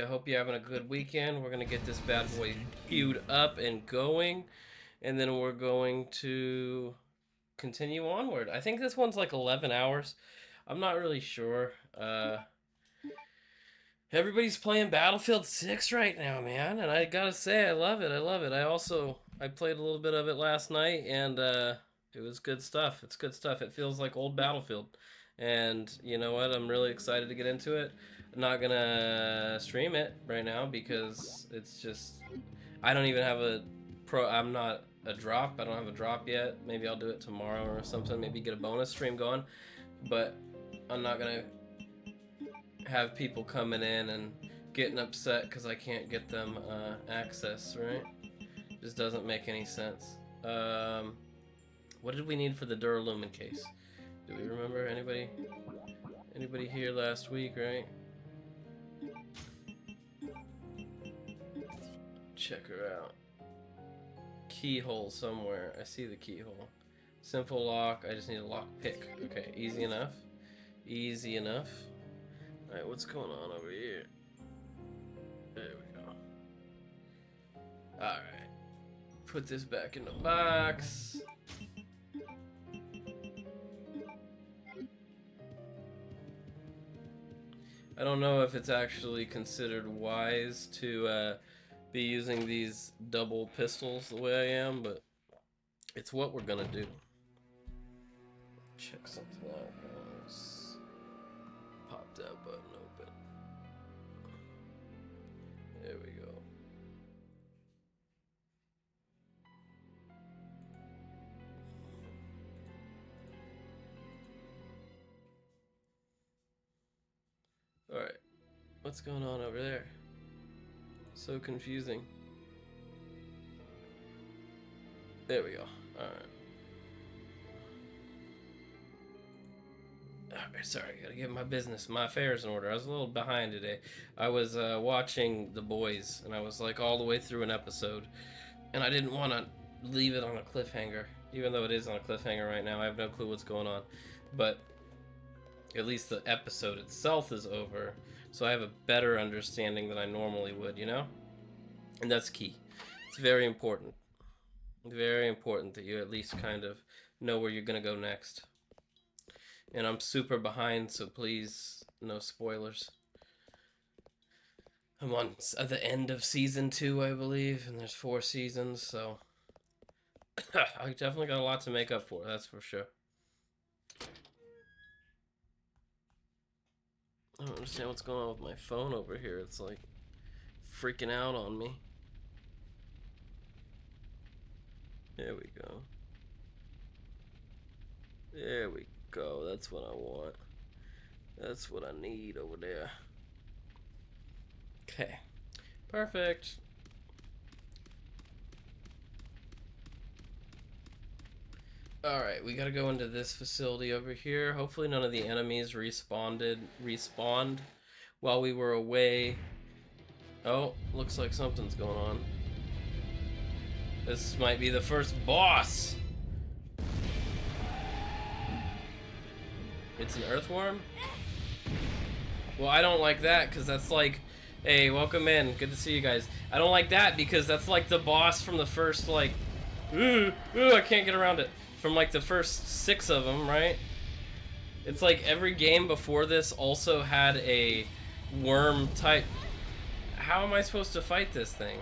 I hope you're having a good weekend. We're going to get this bad boy queued up and going, and then we're going to continue onward. I think this one's like 11 hours. I'm not really sure. Everybody's playing Battlefield 6 right now, man, and I gotta say, I love it. I love it. I played a little bit of it last night, and it was good stuff. It's good stuff. It feels like old Battlefield. And you know what? I'm really excited to get into it. I'm not gonna stream it right now because it's just I don't even have a pro. I'm not a drop. I don't have a drop yet. Maybe I'll do it tomorrow or something. Maybe get a bonus stream going. But I'm not gonna have people coming in and getting upset because I can't get them access. Right? Just doesn't make any sense. What did we need for the Duralumin case? Do we remember anybody? Anybody here last week, right? Check her out. Keyhole somewhere. I see the keyhole. Simple lock. I just need a lock pick. Okay, easy enough. Easy enough. Alright, what's going on over here? There we go. Alright. Put this back in the box. I don't know if it's actually considered wise to be using these double pistols the way I am, but it's what we're gonna do. Check something out, guys. Pop that button open. There we go. Alright, what's going on over there? So confusing. There we go. Alright. Alright, sorry, gotta get my affairs in order. I was a little behind today. I was watching The Boys, and I was like all the way through an episode, and I didn't want to leave it on a cliffhanger, even though it is on a cliffhanger right now. I have no clue what's going on, but at least the episode itself is over, so I have a better understanding than I normally would, you know? And that's key. It's very important. Very important that you at least kind of know where you're going to go next. And I'm super behind, so please, no spoilers. I'm on at the end of season 2, I believe, and there's 4 seasons, so I definitely got a lot to make up for, that's for sure. I don't understand what's going on with my phone over here. It's like freaking out on me. There we go. There we go. That's what I want. That's what I need over there. Okay. Perfect. Alright, we gotta go into this facility over here. Hopefully none of the enemies respawned while we were away. Oh, looks like something's going on. This might be the first boss! It's an earthworm? Well, I don't like that, because that's like... Hey, welcome in. Good to see you guys. I don't like that, because that's like the boss from the first, like... I can't get around it. From like the first 6 of them, right? It's like every game before this also had a worm type. How am I supposed to fight this thing?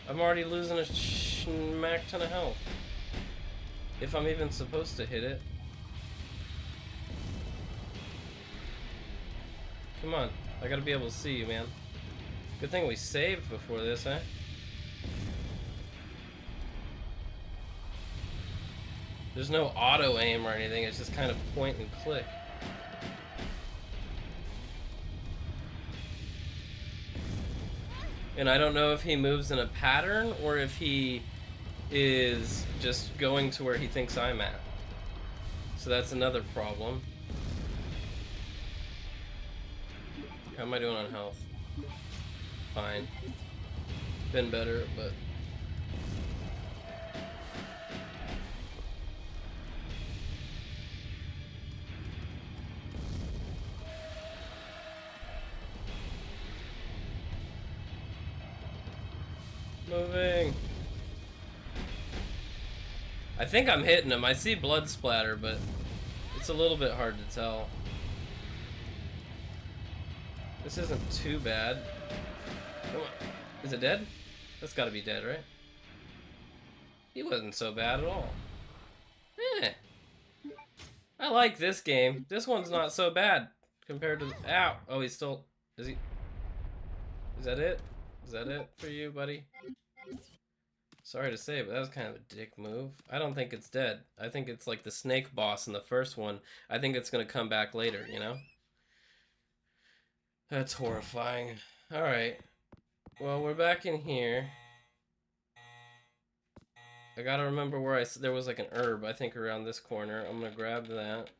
I'm already losing a smack ton of health. If I'm even supposed to hit it. Come on, I gotta be able to see you, man. Good thing we saved before this, huh? There's no auto aim or anything, it's just kind of point and click. And I don't know if he moves in a pattern or if he is just going to where he thinks I'm at. So that's another problem. How am I doing on health? Fine. Been better, but... Moving. I think I'm hitting him. I see blood splatter, but it's a little bit hard to tell. This isn't too bad. Come on. Is it dead? That's gotta be dead, right? He wasn't so bad at all. Eh. I like this game. This one's not so bad compared to... Ow! Oh, he's still... Is he... Is that it? Is that it for you, buddy? Sorry to say, but that was kind of a dick move. I don't think it's dead. I think it's like the snake boss in the first one. I think it's gonna come back later, you know? That's horrifying. Alright. Well, we're back in here. I gotta remember where there was like an herb, I think, around this corner. I'm gonna grab that.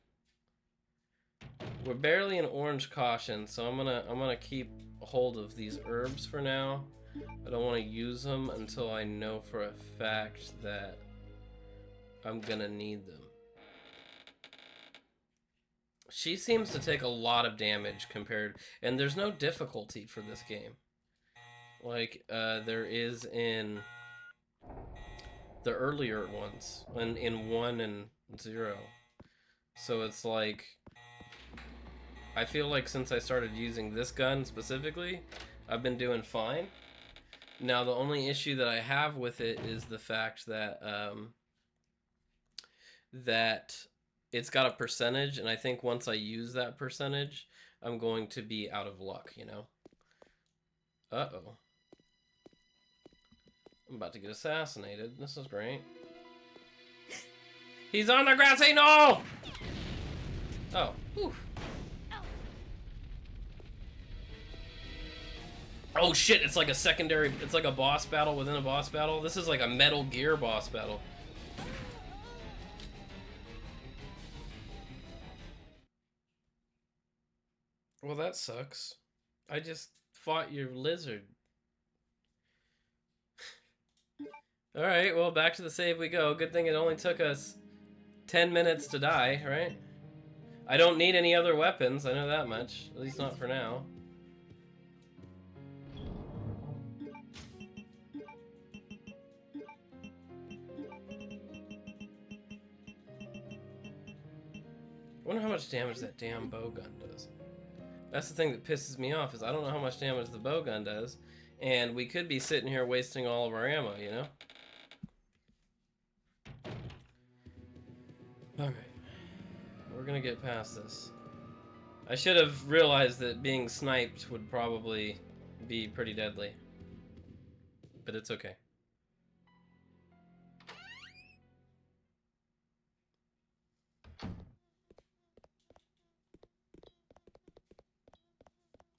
We're barely in orange caution, so I'm gonna keep hold of these herbs for now. I don't want to use them until I know for a fact that I'm gonna need them. She seems to take a lot of damage compared, and there's no difficulty for this game. Like, there is in the earlier ones, in 1 and 0. So it's like, I feel like since I started using this gun specifically, I've been doing fine. Now, the only issue that I have with it is the fact that, that it's got a percentage, and I think once I use that percentage, I'm going to be out of luck, you know? Uh-oh. I'm about to get assassinated. This is great. He's on the grassy knoll! Oh. Whew. Oh shit, it's like a secondary, it's like a boss battle within a boss battle. This is like a Metal Gear boss battle. Well, that sucks. I just fought your lizard. Alright, well, back to the save we go. Good thing it only took us 10 minutes to die, right? I don't need any other weapons, I know that much. At least not for now. I wonder how much damage that damn bow gun does. That's the thing that pisses me off, is I don't know how much damage the bow gun does, and we could be sitting here wasting all of our ammo, you know? Alright. We're gonna get past this. I should have realized that being sniped would probably be pretty deadly. But it's okay.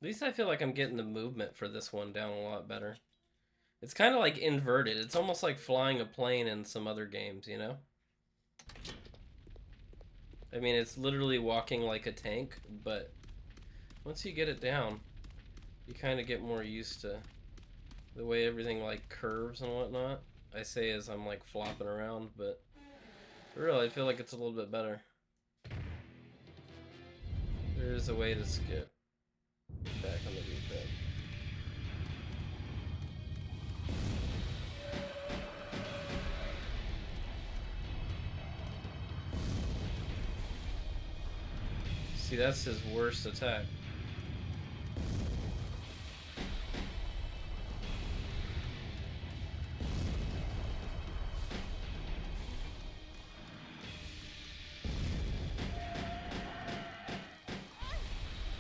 At least I feel like I'm getting the movement for this one down a lot better. It's kind of like inverted. It's almost like flying a plane in some other games, you know? I mean, it's literally walking like a tank, but once you get it down, you kind of get more used to the way everything like curves and whatnot. I say as I'm like flopping around, but really I feel like it's a little bit better. There is a way to skip. Back on the D-pad. See, that's his worst attack.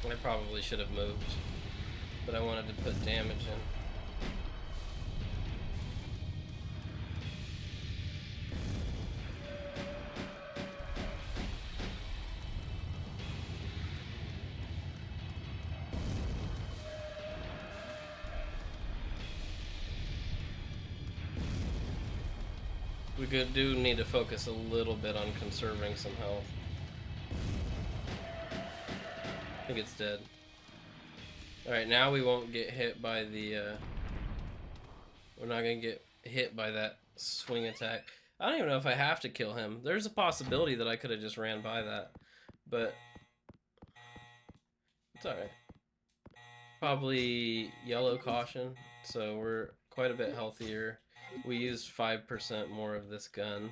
I probably should have moved, but I wanted to put damage in. We do need to focus a little bit on conserving some health. I think it's dead. Alright, now we won't get hit by the, we're not gonna get hit by that swing attack. I don't even know if I have to kill him. There's a possibility that I could have just ran by that, but it's alright. Probably yellow caution, so we're quite a bit healthier. We used 5% more of this gun.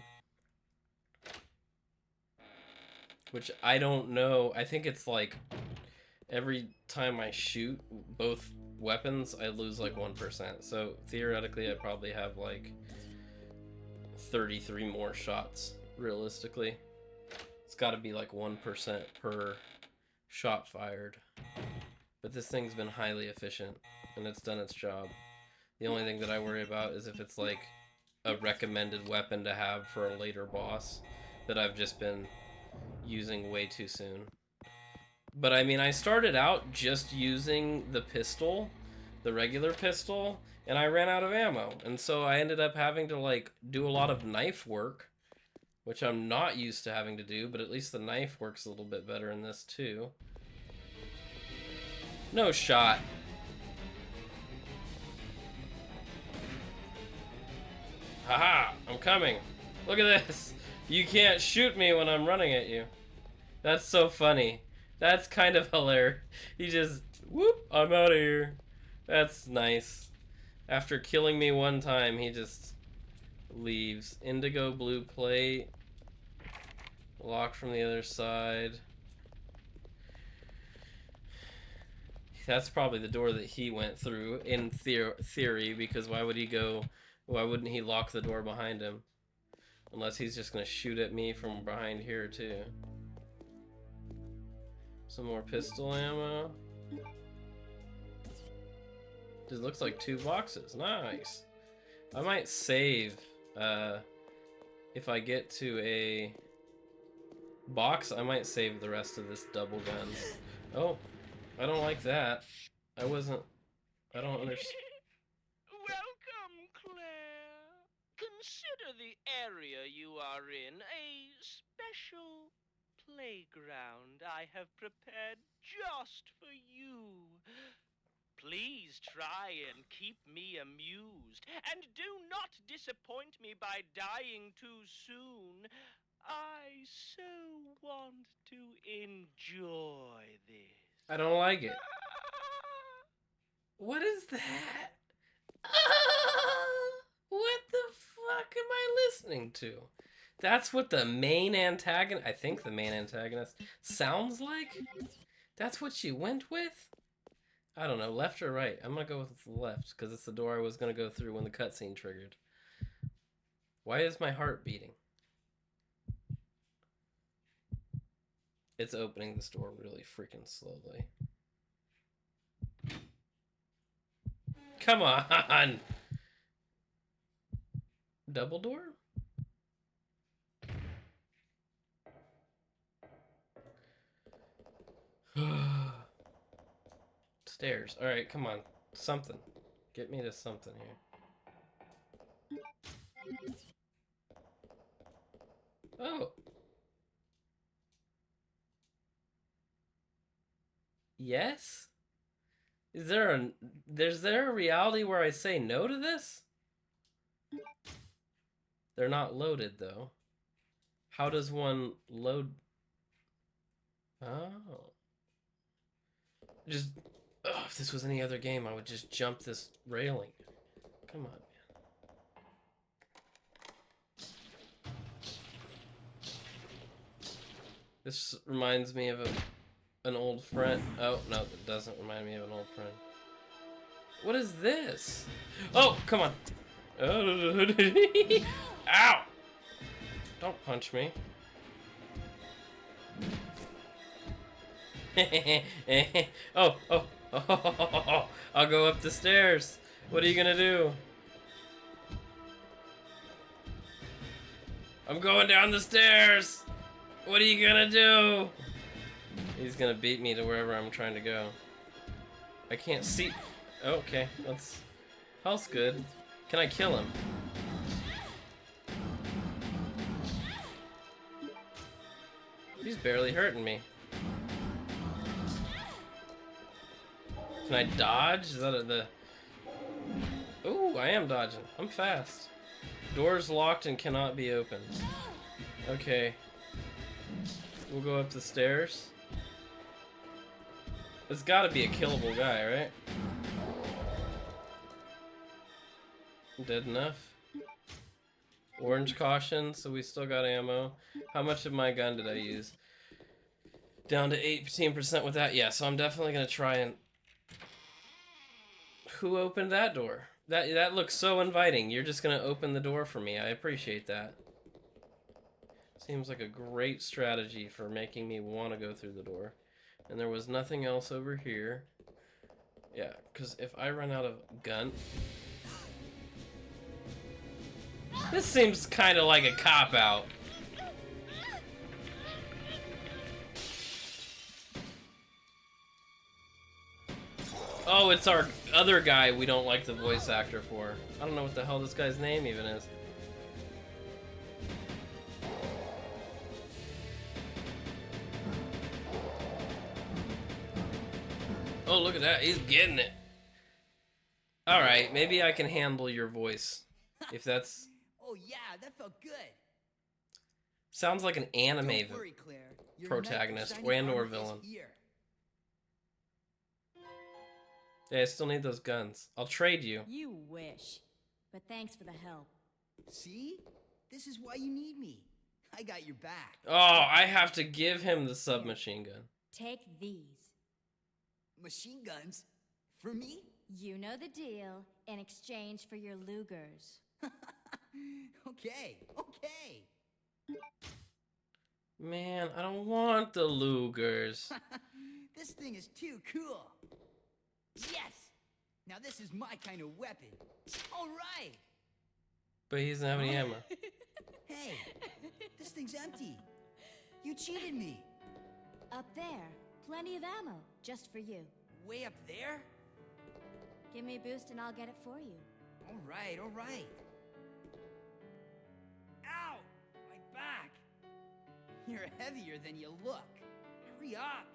Which I don't know. I think it's like every time I shoot both weapons, I lose like 1%. So theoretically, I probably have like 33 more shots, realistically. It's got to be like 1% per shot fired. But this thing's been highly efficient, and it's done its job. The only thing that I worry about is if it's like a recommended weapon to have for a later boss that I've just been using way too soon. But I mean, I started out just using the pistol, the regular pistol, and I ran out of ammo. And so I ended up having to like do a lot of knife work, which I'm not used to having to do, but at least the knife works a little bit better in this too. No shot. Haha, I'm coming. Look at this. You can't shoot me when I'm running at you. That's so funny. That's kind of hilarious. He just, whoop, I'm out of here. That's nice. After killing me one time, he just leaves. Indigo blue plate. Lock from the other side. That's probably the door that he went through in theory, because why would he go, why wouldn't he lock the door behind him? Unless he's just gonna shoot at me from behind here too. Some more pistol ammo. Just looks like 2 boxes. Nice. I might save if I get to a box. I might save the rest of this double gun. Oh, I don't like that. I don't understand. Welcome, Claire. Consider the area you are in a special playground I have prepared just for you. Please try and keep me amused, and do not disappoint me by dying too soon. I so want to enjoy this. I don't like it. What is that? What the fuck am I listening to? That's what the main antagonist, I think the main antagonist, sounds like? That's what she went with? I don't know, left or right? I'm gonna go with the left, because it's the door I was gonna go through when the cutscene triggered. Why is my heart beating? It's opening this door really freaking slowly. Come on! Double door? Stairs. Alright, come on. Something. Get me to something here. Oh. Yes? Is there a reality where I say no to this? They're not loaded though. How does one load? Oh. Just, oh, if this was any other game, I would just jump this railing. Come on, man. This reminds me of an old friend. Oh, no, it doesn't remind me of an old friend. What is this? Oh, come on. Ow! Don't punch me. Oh, I'll go up the stairs. What are you gonna do? I'm going down the stairs. What are you gonna do? He's gonna beat me to wherever I'm trying to go. I can't see. Oh, okay, that's health's good. Can I kill him? He's barely hurting me. Can I dodge? Is that the... Ooh, I am dodging. I'm fast. Doors locked and cannot be opened. Okay. We'll go up the stairs. It's gotta be a killable guy, right? Dead enough. Orange caution, so we still got ammo. How much of my gun did I use? Down to 18% with that. Yeah, so I'm definitely gonna try and... Who opened that door? That looks so inviting. You're just gonna open the door for me. I appreciate that. Seems like a great strategy for making me want to go through the door. And there was nothing else over here. Yeah, because if I run out of gun... This seems kind of like a cop-out. Oh, it's our other guy we don't like the voice actor for. I don't know what the hell this guy's name even is. Oh, look at that. He's getting it. Alright, maybe I can handle your voice. If that's... Oh yeah, that felt good. Sounds like an anime Don't worry, Claire. Your protagonist knight of shining and or armor is villain. here. Yeah, I still need those guns. I'll trade you. You wish. But thanks for the help. See? This is why you need me. I got your back. Oh, I have to give him the submachine gun. Take these. Machine guns? For me? You know the deal in exchange for your Lugers. Okay, okay. Man, I don't want the Lugers. This thing is too cool. Yes! Now this is my kind of weapon. All right. But he doesn't have any ammo. Hey, this thing's empty. You cheated me. Up there, plenty of ammo, just for you. Way up there? Give me a boost and I'll get it for you. All right, all right. Ow! My back! You're heavier than you look. Hurry up!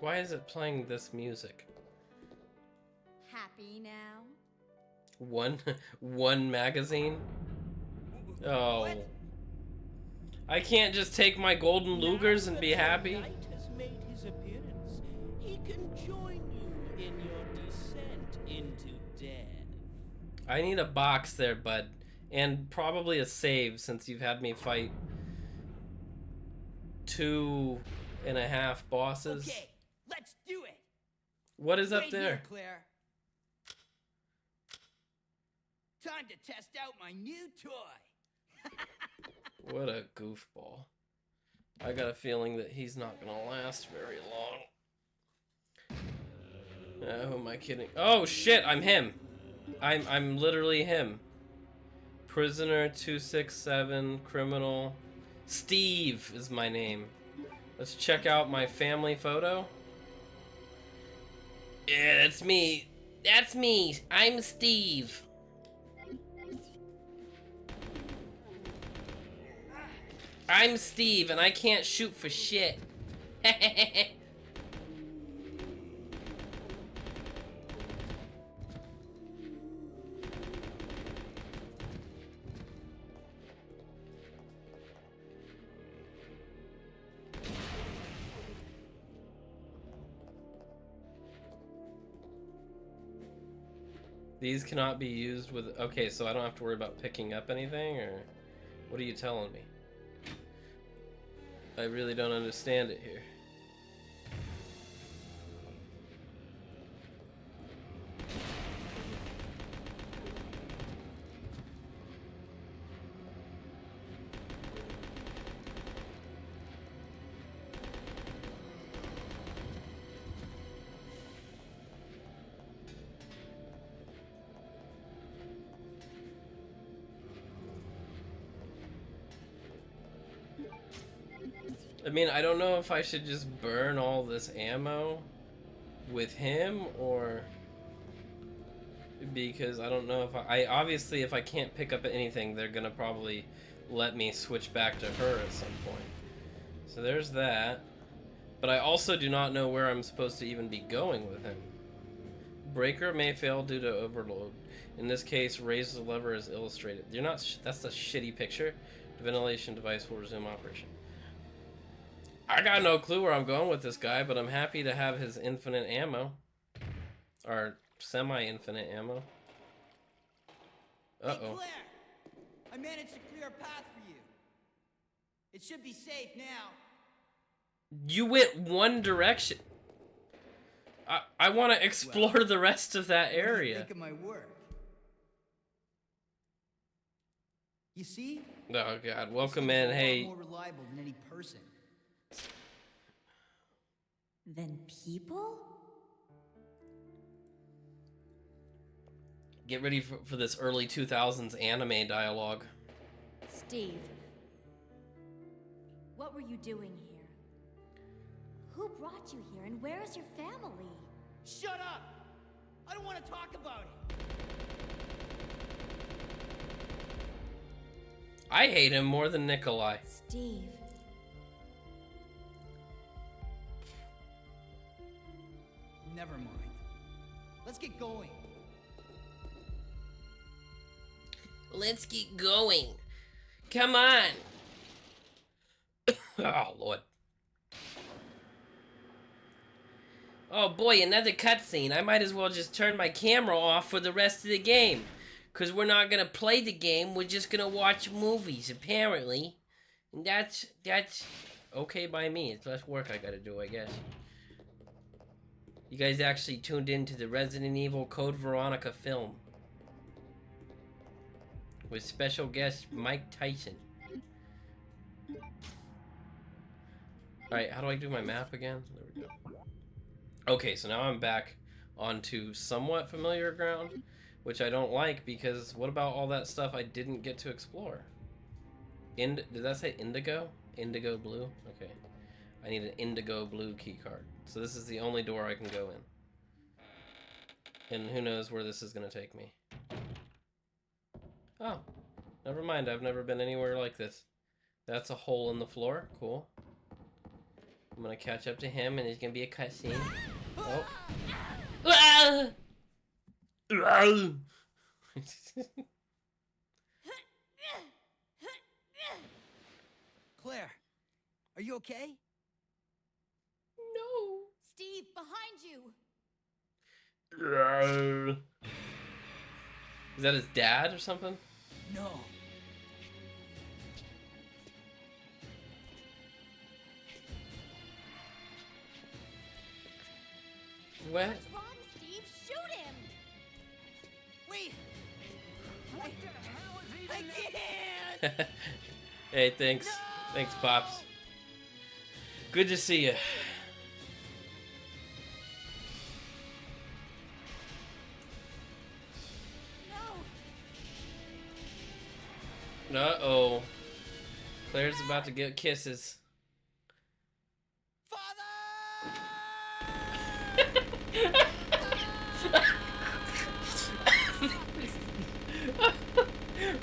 Why is it playing this music? Happy now? One magazine? Oh. What? I can't just take my golden Lugers and be happy? Knight has made his appearance. He can join you in your descent into death. I need a box there, bud. And probably a save, since you've had me fight 2.5 bosses. Okay, let's do it. What is up Wait there? here, Claire. Time to test out my new toy. What a goofball. I got a feeling that he's not gonna last very long. Who am I kidding? Oh shit, I'm him. I'm literally him. Prisoner 267, criminal. Steve is my name. Let's check out my family photo. Yeah, that's me. That's me. I'm Steve. I'm Steve, and I can't shoot for shit. These cannot be used with... Okay, so I don't have to worry about picking up anything, or... What are you telling me? I really don't understand it here. I mean, I don't know if I should just burn all this ammo with him, or... Because I don't know if I obviously, if I can't pick up anything, they're gonna probably let me switch back to her at some point. So there's that. But I also do not know where I'm supposed to even be going with him. Breaker may fail due to overload. In this case, raise the lever as illustrated. You're not... that's a shitty picture. The ventilation device will resume operation. I got no clue where I'm going with this guy, but I'm happy to have his infinite ammo. Or semi-infinite ammo. Hey, Uh-oh. Claire! I managed to clear a path for you. It should be safe now. You went one direction. I want to explore Well, the rest of that What do you area. think of my work? You see? Oh God, This welcome thing's a in. lot Hey, more reliable than any person. Than people? get ready for this early 2000s anime dialogue. Steve, what were you doing here? Who brought you here, and where is your family? Shut up! I don't want to talk about it. I hate him more than Nikolai. Steve. Never mind. Let's get going. Let's get going. Come on. Oh, Lord. Oh boy, another cutscene. I might as well just turn my camera off for the rest of the game. Because we're not going to play the game, we're just going to watch movies, apparently. And that's okay by me. It's less work I got to do, I guess. You guys actually tuned into the Resident Evil Code Veronica film. With special guest Mike Tyson. Alright, how do I do my map again? There we go. Okay, so now I'm back onto somewhat familiar ground, which I don't like because what about all that stuff I didn't get to explore? Did that say indigo? Indigo blue? Okay. I need an indigo blue key card. So this is the only door I can go in. And who knows where this is going to take me. Oh, never mind. I've never been anywhere like this. That's a hole in the floor. Cool. I'm going to catch up to him and there's going to be a cutscene. Oh. Ah! Claire, are you okay? No. Steve, behind you! Is that his dad or something? No. What? What's wrong, Steve? Shoot him! Wait! What the hell is he doing? I can't! Hey, thanks. No! Thanks, Pops. Good to see you. No! Uh-oh. Claire's about to get kisses. Father!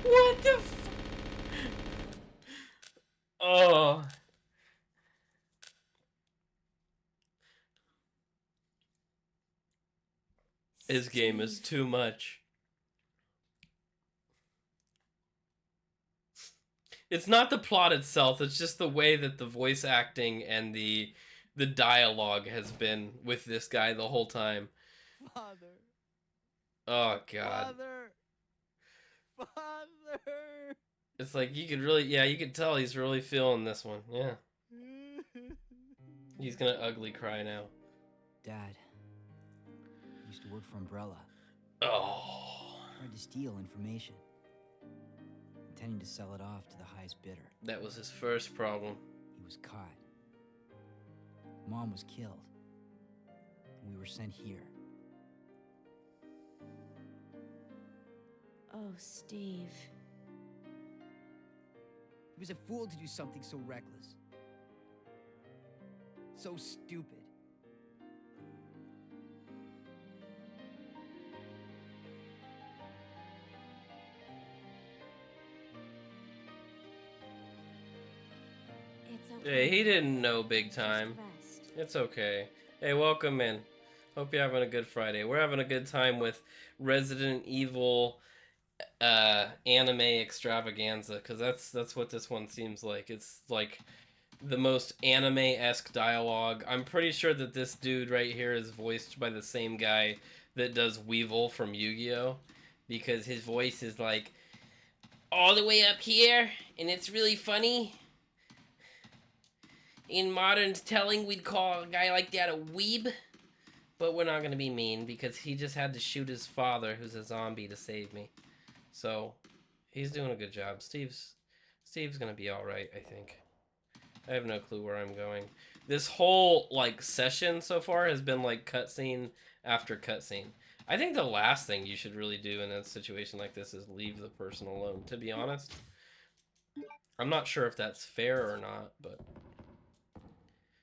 What the f- Oh. His game is too much. It's not the plot itself, it's just the way that the voice acting and the dialogue has been with this guy the whole time. Father! Oh god. Father! Father! It's like you could really, yeah, you could tell he's really feeling this one. Yeah. He's gonna ugly cry now. Dad used to work for Umbrella. Oh. Tried to steal information, intending to sell it off to the highest bidder. That was his first problem. He was caught. Mom was killed. And we were sent here. Oh, Steve. He was a fool to do something so reckless. So stupid. It's okay. Hey, he didn't know big Just time. rest. It's okay. Hey, welcome in. Hope you're having a good Friday. We're having a good time with Resident Evil anime extravaganza, because that's what this one seems like. It's like the most anime-esque dialogue. I'm pretty sure that this dude right here is voiced by the same guy that does Weevil from Yu-Gi-Oh! Because his voice is like all the way up here, and it's really funny. In modern telling, we'd call a guy like that a weeb. But we're not going to be mean, because he just had to shoot his father, who's a zombie, to save me. So, he's doing a good job. Steve's going to be alright, I think. I have no clue where I'm going. This whole, like, session so far has been, like, cutscene after cutscene. I think the last thing you should really do in a situation like this is leave the person alone, to be honest. I'm not sure if that's fair or not, but...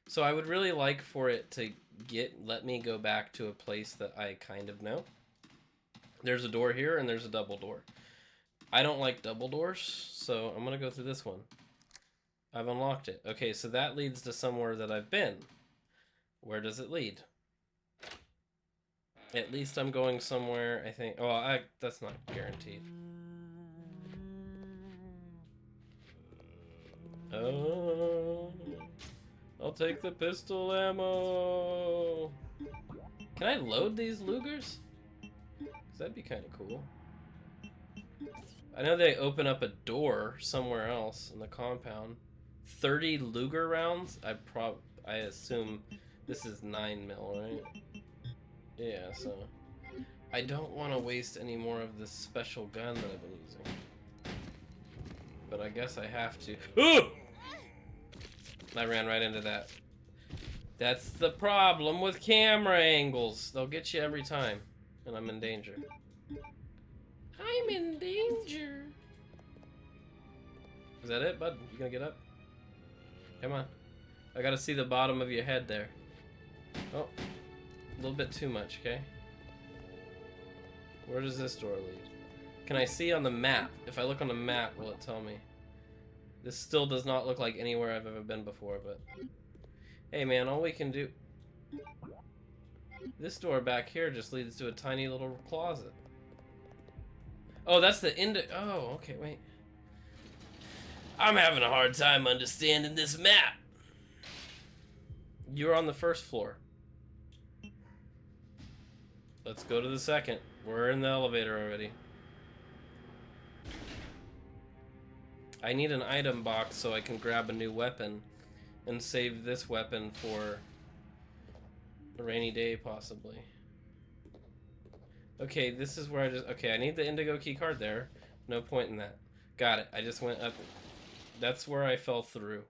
So I would really like for it to let me go back to a place that I kind of know. There's a door here, and there's a double door. I don't like double doors, so I'm going to go through this one. I've unlocked it. Okay, so that leads to somewhere that I've been. Where does it lead? At least I'm going somewhere, I think. Oh, that's not guaranteed. Oh, I'll take the pistol ammo. Can I load these Lugers? 'Cause that'd be kind of cool. I know they open up a door somewhere else in the compound. 30 Luger rounds? I assume this is 9mm, right? Yeah, so I don't want to waste any more of this special gun that I've been using. But I guess I have to. Ooh! I ran right into that. That's the problem with camera angles. They'll get you every time. And I'm in danger. I'm in danger. Is that it, bud? You gonna get up? Come on. I gotta see the bottom of your head there. Oh. A little bit too much, okay? Where does this door lead? Can I see on the map? If I look on the map, will it tell me? This still does not look like anywhere I've ever been before, but... Hey man, all we can do... This door back here just leads to a tiny little closet. Oh, that's the end. Oh, okay, wait. I'm having a hard time understanding this map. You're on the first floor. Let's go to the second. We're in the elevator already. I need an item box so I can grab a new weapon and save this weapon for a rainy day, possibly. Okay, this is where okay, I need the indigo key card there. No point in that. Got it. I just went up. That's where I fell through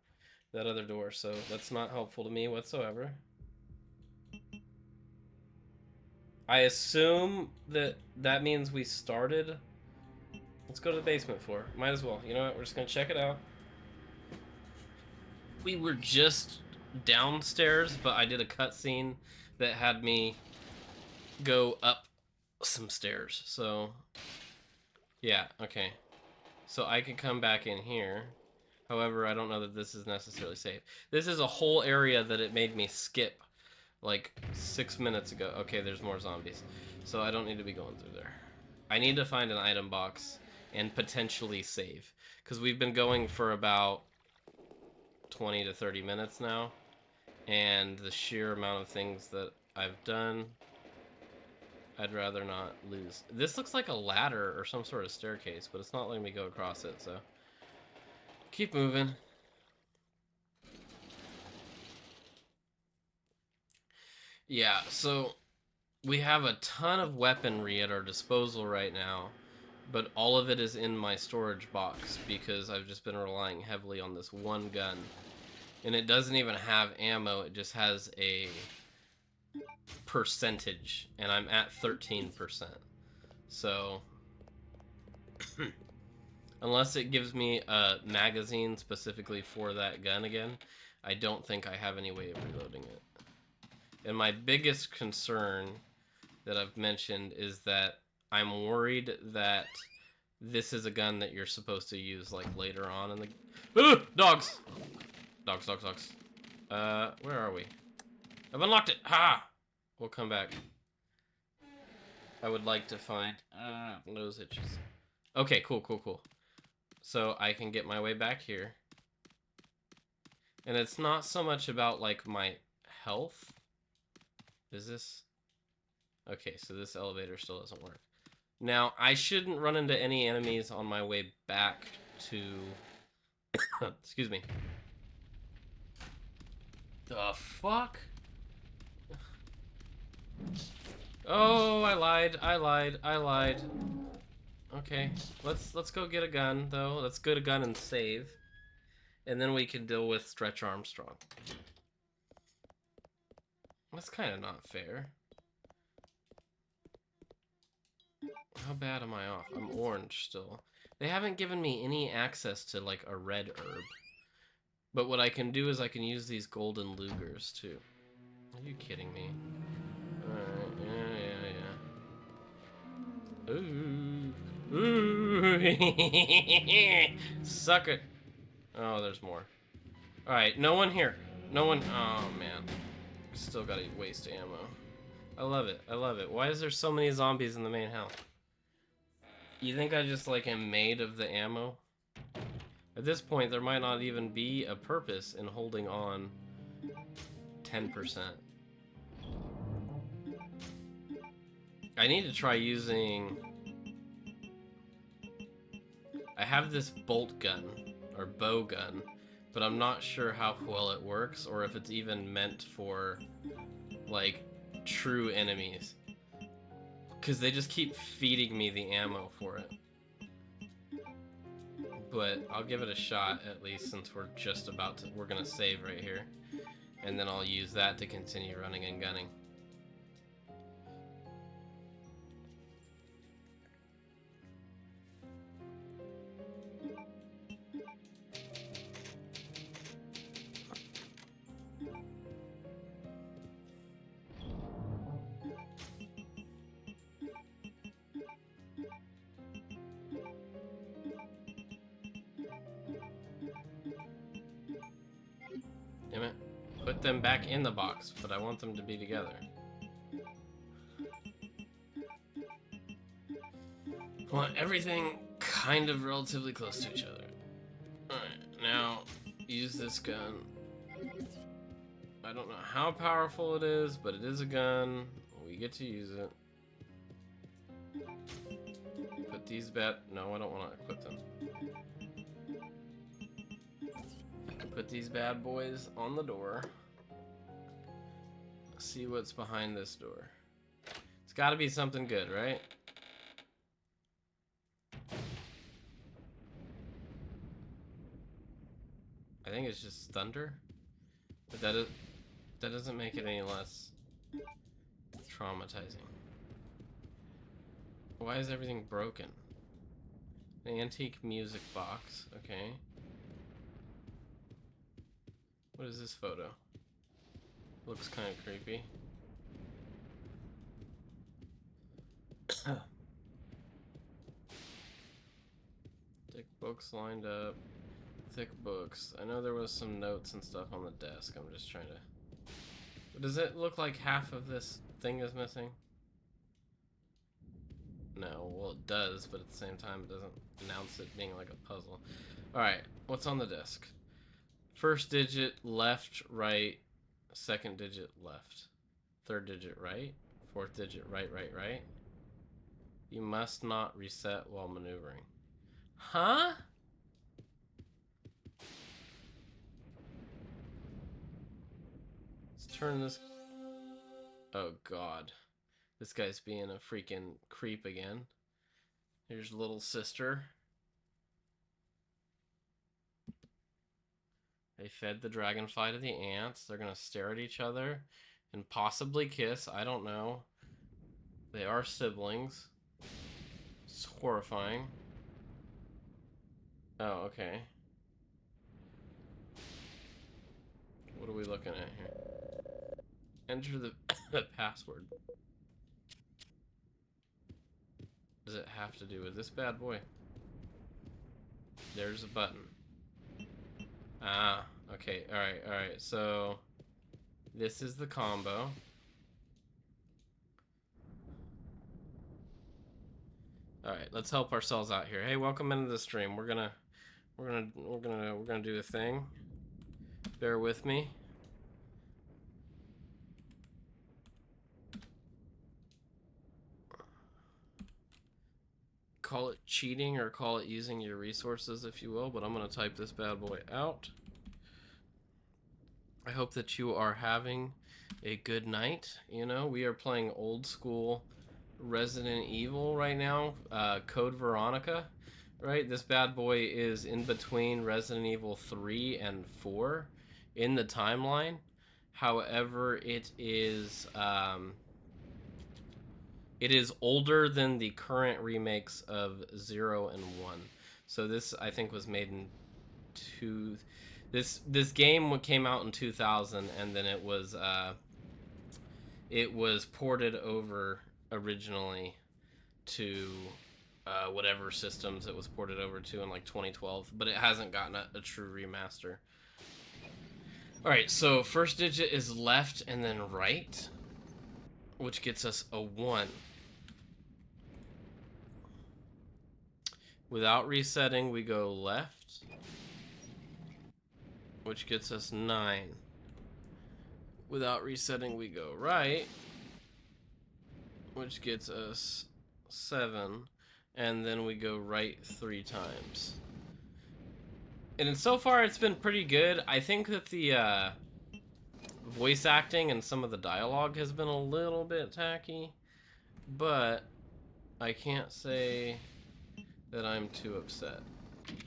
that other door, so that's not helpful to me whatsoever. I assume that means we started. Let's go to the basement floor. Might as well. You know what? We're just gonna check it out. We were just downstairs, but I did a cutscene that had me go up some stairs. So, yeah, okay. So I can come back in here. However, I don't know that this is necessarily safe. This is a whole area that it made me skip like 6 minutes ago. Okay, there's more zombies. So I don't need to be going through there. I need to find an item box and potentially save. Because we've been going for about 20 to 30 minutes now. And the sheer amount of things that I've done, I'd rather not lose. This looks like a ladder or some sort of staircase, but it's not letting me go across it, so... Keep moving. Yeah, so we have a ton of weaponry at our disposal right now, but all of it is in my storage box because I've just been relying heavily on this one gun. And it doesn't even have ammo, it just has a percentage, and I'm at 13%. So, unless it gives me a magazine specifically for that gun again, I don't think I have any way of reloading it. And my biggest concern that I've mentioned is that I'm worried that this is a gun that you're supposed to use like later on in the... Dogs! Dogs. Where are we? I've unlocked it! Ha! We'll come back. I would like to find... nose itches. Okay, cool. So I can get my way back here. And it's not so much about, like, my health. Is this... Okay, so this elevator still doesn't work. Now, I shouldn't run into any enemies on my way back to... Excuse me. The fuck? Oh, I lied. Okay, let's go get a gun, though. Let's get a gun and save. And then we can deal with Stretch Armstrong. That's kind of not fair. How bad am I off? I'm orange still. They haven't given me any access to, like, a red herb. But what I can do is I can use these golden Lugers, too. Are you kidding me? Alright, yeah. Ooh. Suck it. Oh, there's more. Alright, no one here. No one... Oh, man. Still gotta waste ammo. I love it. Why is there so many zombies in the main house? You think I just, like, am made of the ammo? At this point, there might not even be a purpose in holding on 10%. I need to try using... I have this bolt gun, or bow gun, but I'm not sure how well it works, or if it's even meant for, like, true enemies. Because they just keep feeding me the ammo for it. But I'll give it a shot, at least, since we're just about to... We're gonna save right here. And then I'll use that to continue running and gunning. Damn it. Put them back in the box, but I want them to be together. I want everything kind of relatively close to each other. Alright, now use this gun. I don't know how powerful it is, but it is a gun. We get to use it. Put these No, I don't want to equip them. Put these bad boys on the door. See what's behind this door. It's got to be something good, right? I think it's just thunder, but that doesn't make it any less traumatizing. Why is everything broken? An antique music box, okay. What is this photo? Looks kind of creepy. Thick books lined up. Thick books. I know there was some notes and stuff on the desk. I'm just trying to... Does it look like half of this thing is missing? No, well it does, but at the same time it doesn't announce it being like a puzzle. Alright, what's on the desk? First digit left, right. Second digit left. Third digit right. Fourth digit right, right, right. You must not reset while maneuvering. Huh? Let's turn this... Oh god. This guy's being a freaking creep again. Here's little sister. They fed the dragonfly to the ants. They're gonna stare at each other and possibly kiss. I don't know. They are siblings. It's horrifying. Oh, okay. What are we looking at here? Enter the password. Does it have to do with this bad boy? There's a button. Ah, okay, alright, so this is the combo. Alright, let's help ourselves out here. Hey, welcome into the stream. We're gonna do a thing. Bear with me. call it cheating or call it using your resources, if you will, but I'm going to type this bad boy out. I hope that you are having a good night. You know, we are playing old school Resident Evil right now, Code Veronica, right? This bad boy is in between Resident Evil 3 and 4 in the timeline. However, it is older than the current remakes of 0 and 1. So this, I think, was made in This game came out in 2000, and then it was ported over originally to whatever systems it was ported over to in like 2012, but it hasn't gotten a true remaster. All right, so first digit is left and then right, which gets us a 1. Without resetting, we go left, which gets us 9. Without resetting, we go right, which gets us 7. And then we go right 3 times. And so far, it's been pretty good. I think that the voice acting and some of the dialogue has been a little bit tacky, but I can't say that I'm too upset.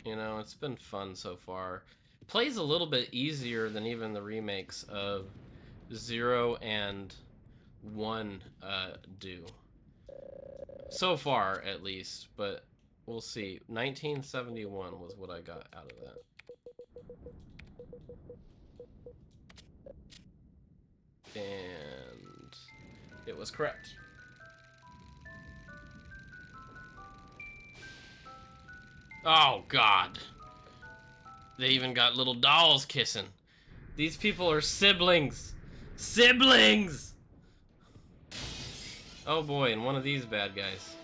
You know, it's been fun so far. Plays a little bit easier than even the remakes of 0 and 1 do. So far, at least, but we'll see. 1971 was what I got out of that. And it was correct. Oh, God. They even got little dolls kissing. These people are siblings. Siblings! Oh boy, and one of these bad guys.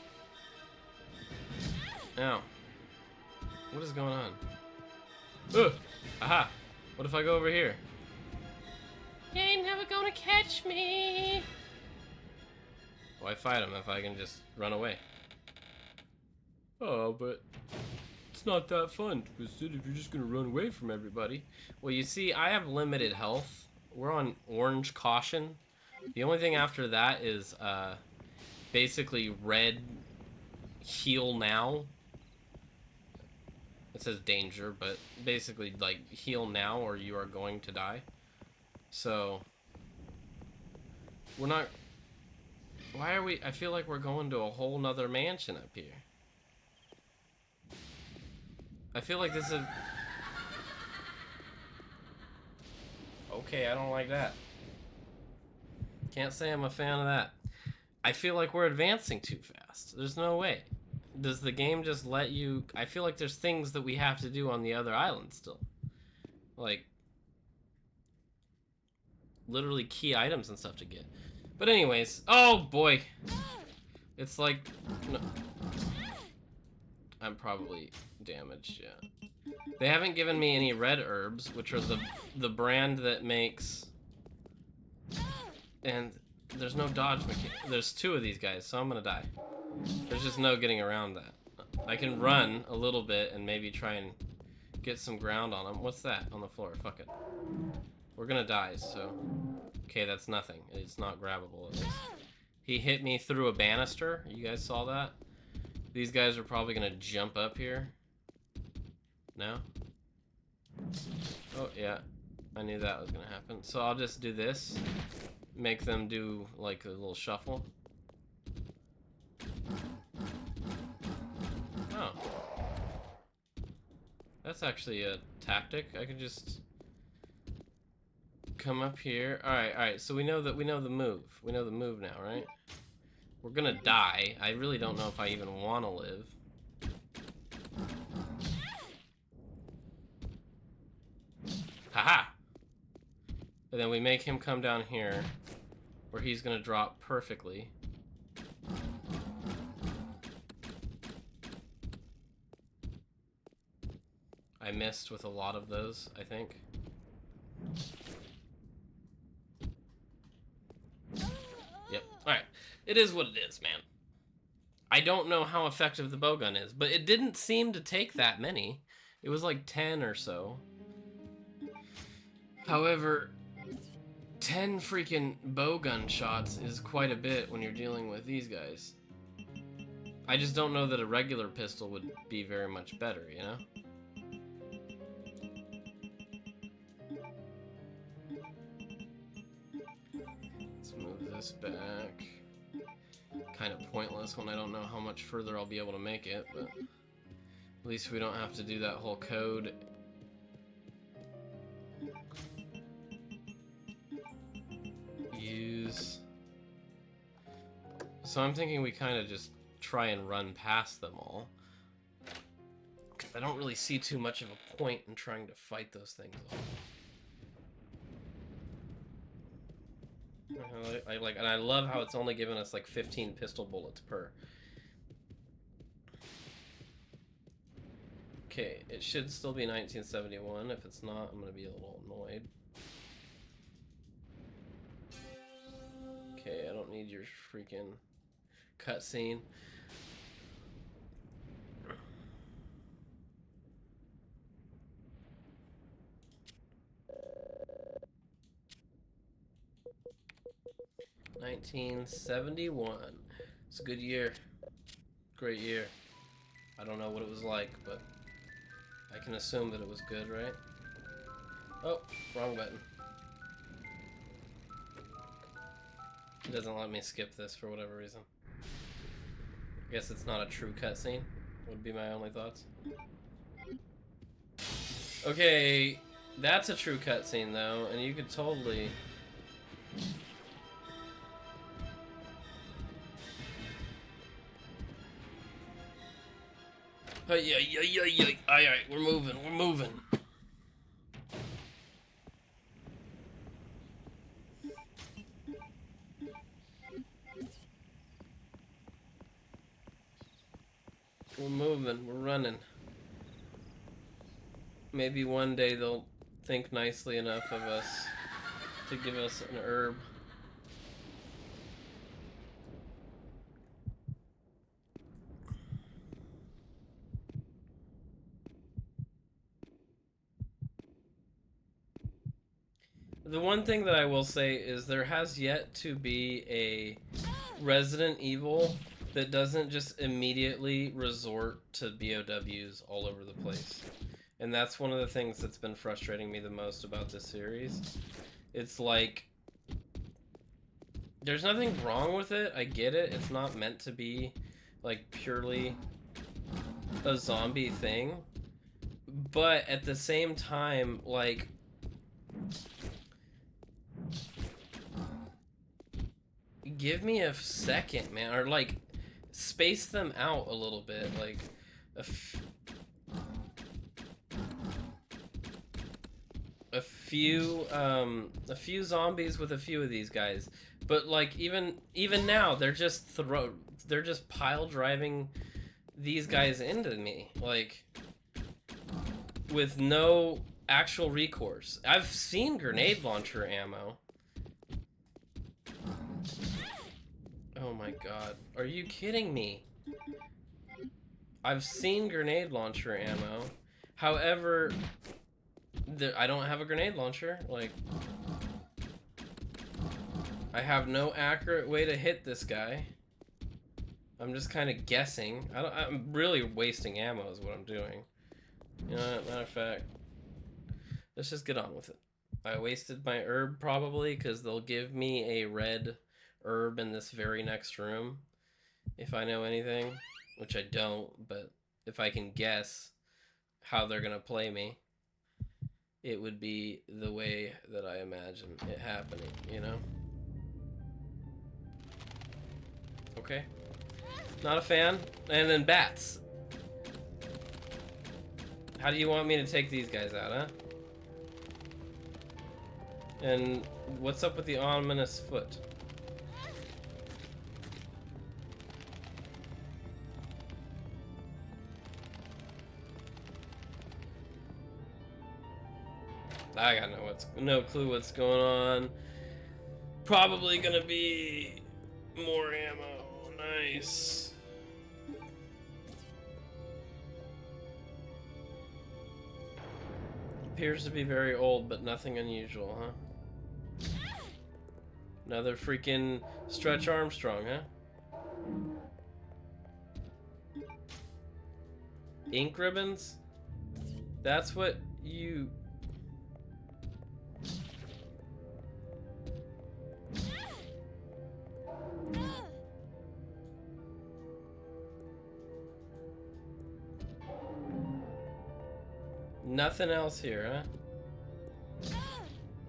Now, what is going on? Ugh! Aha! What if I go over here? You ain't never gonna catch me! Why fight him if I can just run away? Oh, but it's not that fun, Twisted, if you're just gonna run away from everybody. Well, you see, I have limited health. We're on orange caution. The only thing after that is, basically red heal now. It says danger, but basically like heal now or you are going to die. So we're not, why are we, I feel like we're going to a whole nother mansion up here. I feel like this is, okay, I don't like that. Can't say I'm a fan of that. I feel like we're advancing too fast. There's no way. Does the game just let you... I feel like there's things that we have to do on the other island still. Like, literally key items and stuff to get. But anyways, oh boy. It's like... No. I'm probably damaged, yeah. They haven't given me any red herbs, which are the brand that makes... And... There's no dodge mechanic. There's 2 of these guys, so I'm gonna die. There's just no getting around that. I can run a little bit and maybe try and get some ground on them. What's that on the floor? Fuck it. We're gonna die, so... Okay, that's nothing. It's not grabbable, at least. He hit me through a banister. You guys saw that? These guys are probably gonna jump up here. No? Oh, yeah. I knew that was gonna happen. So I'll just do this. Make them do like a little shuffle. Oh. That's actually a tactic. I can just come up here. Alright, so we know the move. We know the move now, right? We're gonna die. I really don't know if I even wanna live. Haha! And then we make him come down here, where he's gonna drop perfectly. I missed with a lot of those, I think. Yep. Alright. It is what it is, man. I don't know how effective the bowgun is, but it didn't seem to take that many. It was like 10 or so. However, 10 freaking bowgun shots is quite a bit when you're dealing with these guys. I just don't know that a regular pistol would be very much better, you know? Let's move this back. Kind of pointless when I don't know how much further I'll be able to make it, but at least we don't have to do that whole code. Use. So I'm thinking we kind of just try and run past them all. I don't really see too much of a point in trying to fight those things off. And I love how it's only given us like 15 pistol bullets per. Okay, it should still be 1971. If it's not, I'm gonna be a little annoyed. Okay, I don't need your freaking cutscene. $1971. It's a good year. Great year. I don't know what it was like, but I can assume that it was good, right? Oh, wrong button. It doesn't let me skip this for whatever reason. I guess it's not a true cutscene, would be my only thoughts. Okay, that's a true cutscene though, and you could totally... Alright, we're moving. We're moving, we're running. Maybe one day they'll think nicely enough of us to give us an herb. The one thing that I will say is there has yet to be a Resident Evil that doesn't just immediately resort to BOWs all over the place. And that's one of the things that's been frustrating me the most about this series. It's like, there's nothing wrong with it, I get it, it's not meant to be like purely a zombie thing. But at the same time, like, give me a second, man, or like space them out a little bit, like a few zombies with a few of these guys, but like even now they're just pile driving these guys into me, like with no actual recourse. I've seen grenade launcher ammo. Oh my god. Are you kidding me? I've seen grenade launcher ammo. However, I don't have a grenade launcher. Like, I have no accurate way to hit this guy. I'm just kind of guessing. I'm really wasting ammo is what I'm doing. You know, matter of fact, let's just get on with it. I wasted my herb probably because they'll give me a red herb in this very next room if I know anything, which I don't, but if I can guess how they're gonna play me, it would be the way that I imagine it happening, you know? Okay. Not a fan. And then bats. How do you want me to take these guys out, huh? And what's up with the ominous foot? I got no clue what's going on. Probably gonna be more ammo. Nice. Appears to be very old, but nothing unusual, huh? Another freaking Stretch Armstrong, huh? Ink ribbons? That's what you... Nothing else here, huh?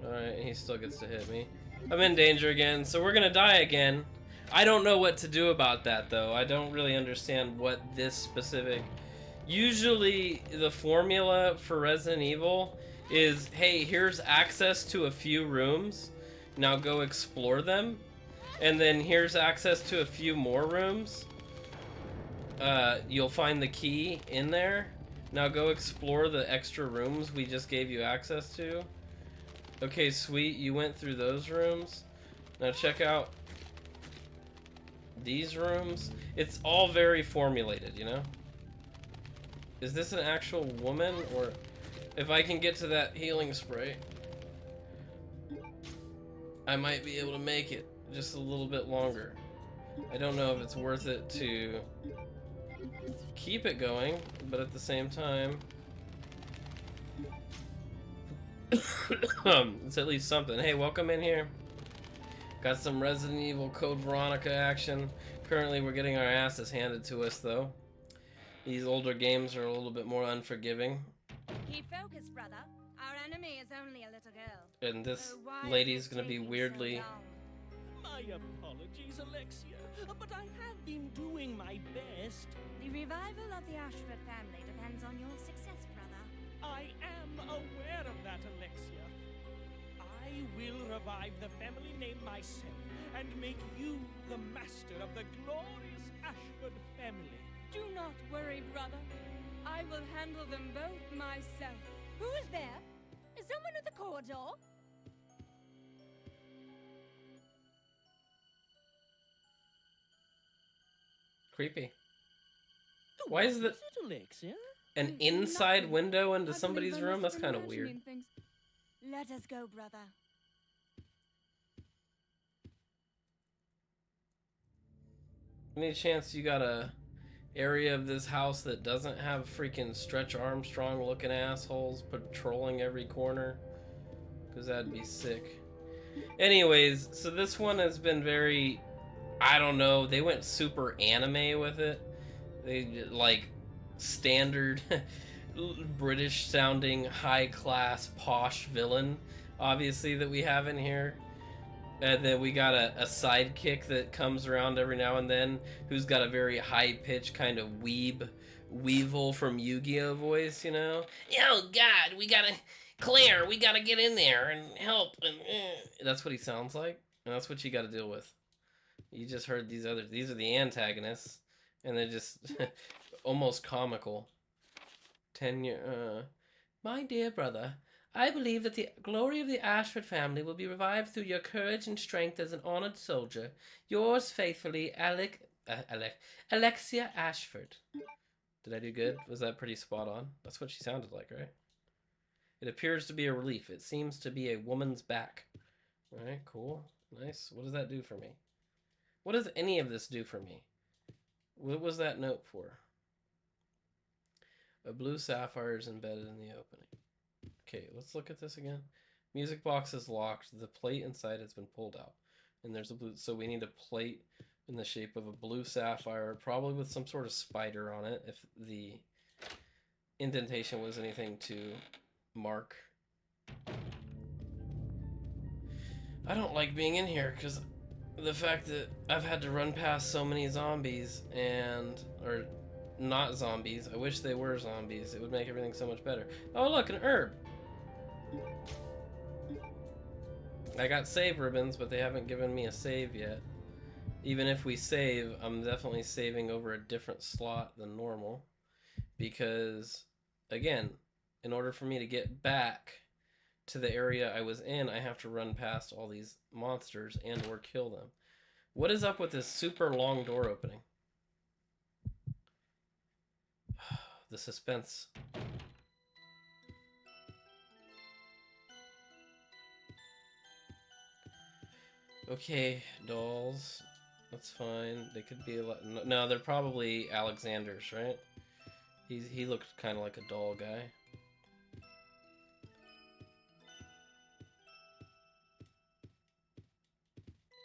Alright, he still gets to hit me. I'm in danger again, so we're gonna die again. I don't know what to do about that, though. I don't really understand what this specific... Usually, the formula for Resident Evil is, hey, here's access to a few rooms. Now go explore them. And then here's access to a few more rooms. You'll find the key in there. Now go explore the extra rooms we just gave you access to. Okay, sweet, you went through those rooms. Now check out these rooms. It's all very formulated, you know? Is this an actual woman? Or if I can get to that healing spray, I might be able to make it just a little bit longer. I don't know if it's worth it to keep it going, but at the same time, it's at least something. Hey, welcome in here. Got some Resident Evil Code Veronica action. Currently, we're getting our asses handed to us, though. These older games are a little bit more unforgiving. Keep focused, brother. Our enemy is only a little girl. And this lady's gonna be weirdly... My apologies, Alexia, but I have been doing my best. The revival of the Ashford family depends on your success, brother. I am aware of that, Alexia. I will revive the family name myself and make you the master of the glorious Ashford family. Do not worry, brother. I will handle them both myself. Who is there? Is someone at the corridor? Creepy. Why is it Alexia? an inside window into somebody's room? That's kind of weird. Let us go, brother. Any chance you got a area of this house that doesn't have freaking Stretch Armstrong looking assholes patrolling every corner? Because that'd be sick. Anyways, so this one has been very, I don't know, they went super anime with it. They like standard British sounding high class posh villain, obviously, that we have in here. And then we got a sidekick that comes around every now and then, who's got a very high-pitched kind of Weevil from Yu-Gi-Oh voice, you know? Oh God, Claire, we gotta get in there and help. And that's what he sounds like, and that's what you gotta deal with. You just heard these are the antagonists, and they're just almost comical. My dear brother, I believe that the glory of the Ashford family will be revived through your courage and strength as an honored soldier. Yours faithfully, Alexia Ashford. Did I do good? Was that pretty spot on? That's what she sounded like, right? It appears to be a relief. It seems to be a woman's back. All right, cool. Nice. What does that do for me? What does any of this do for me? What was that note for? A blue sapphire is embedded in the opening. Okay, let's look at this again. Music box is locked. The plate inside has been pulled out. And there's a blue... So we need a plate in the shape of a blue sapphire, probably with some sort of spider on it, if the indentation was anything to mark. I don't like being in here, because the fact that I've had to run past so many zombies and... or not zombies. I wish they were zombies. It would make everything so much better. Oh, look, an herb. I got save ribbons, but they haven't given me a save yet. Even if we save, I'm definitely saving over a different slot than normal. Because, again, in order for me to get back to the area I was in, I have to run past all these monsters and or kill them. What is up with this super long door opening? The suspense. Okay, dolls. That's fine. They could be a lot. No, they're probably Alexander's, right? He looked kind of like a doll guy.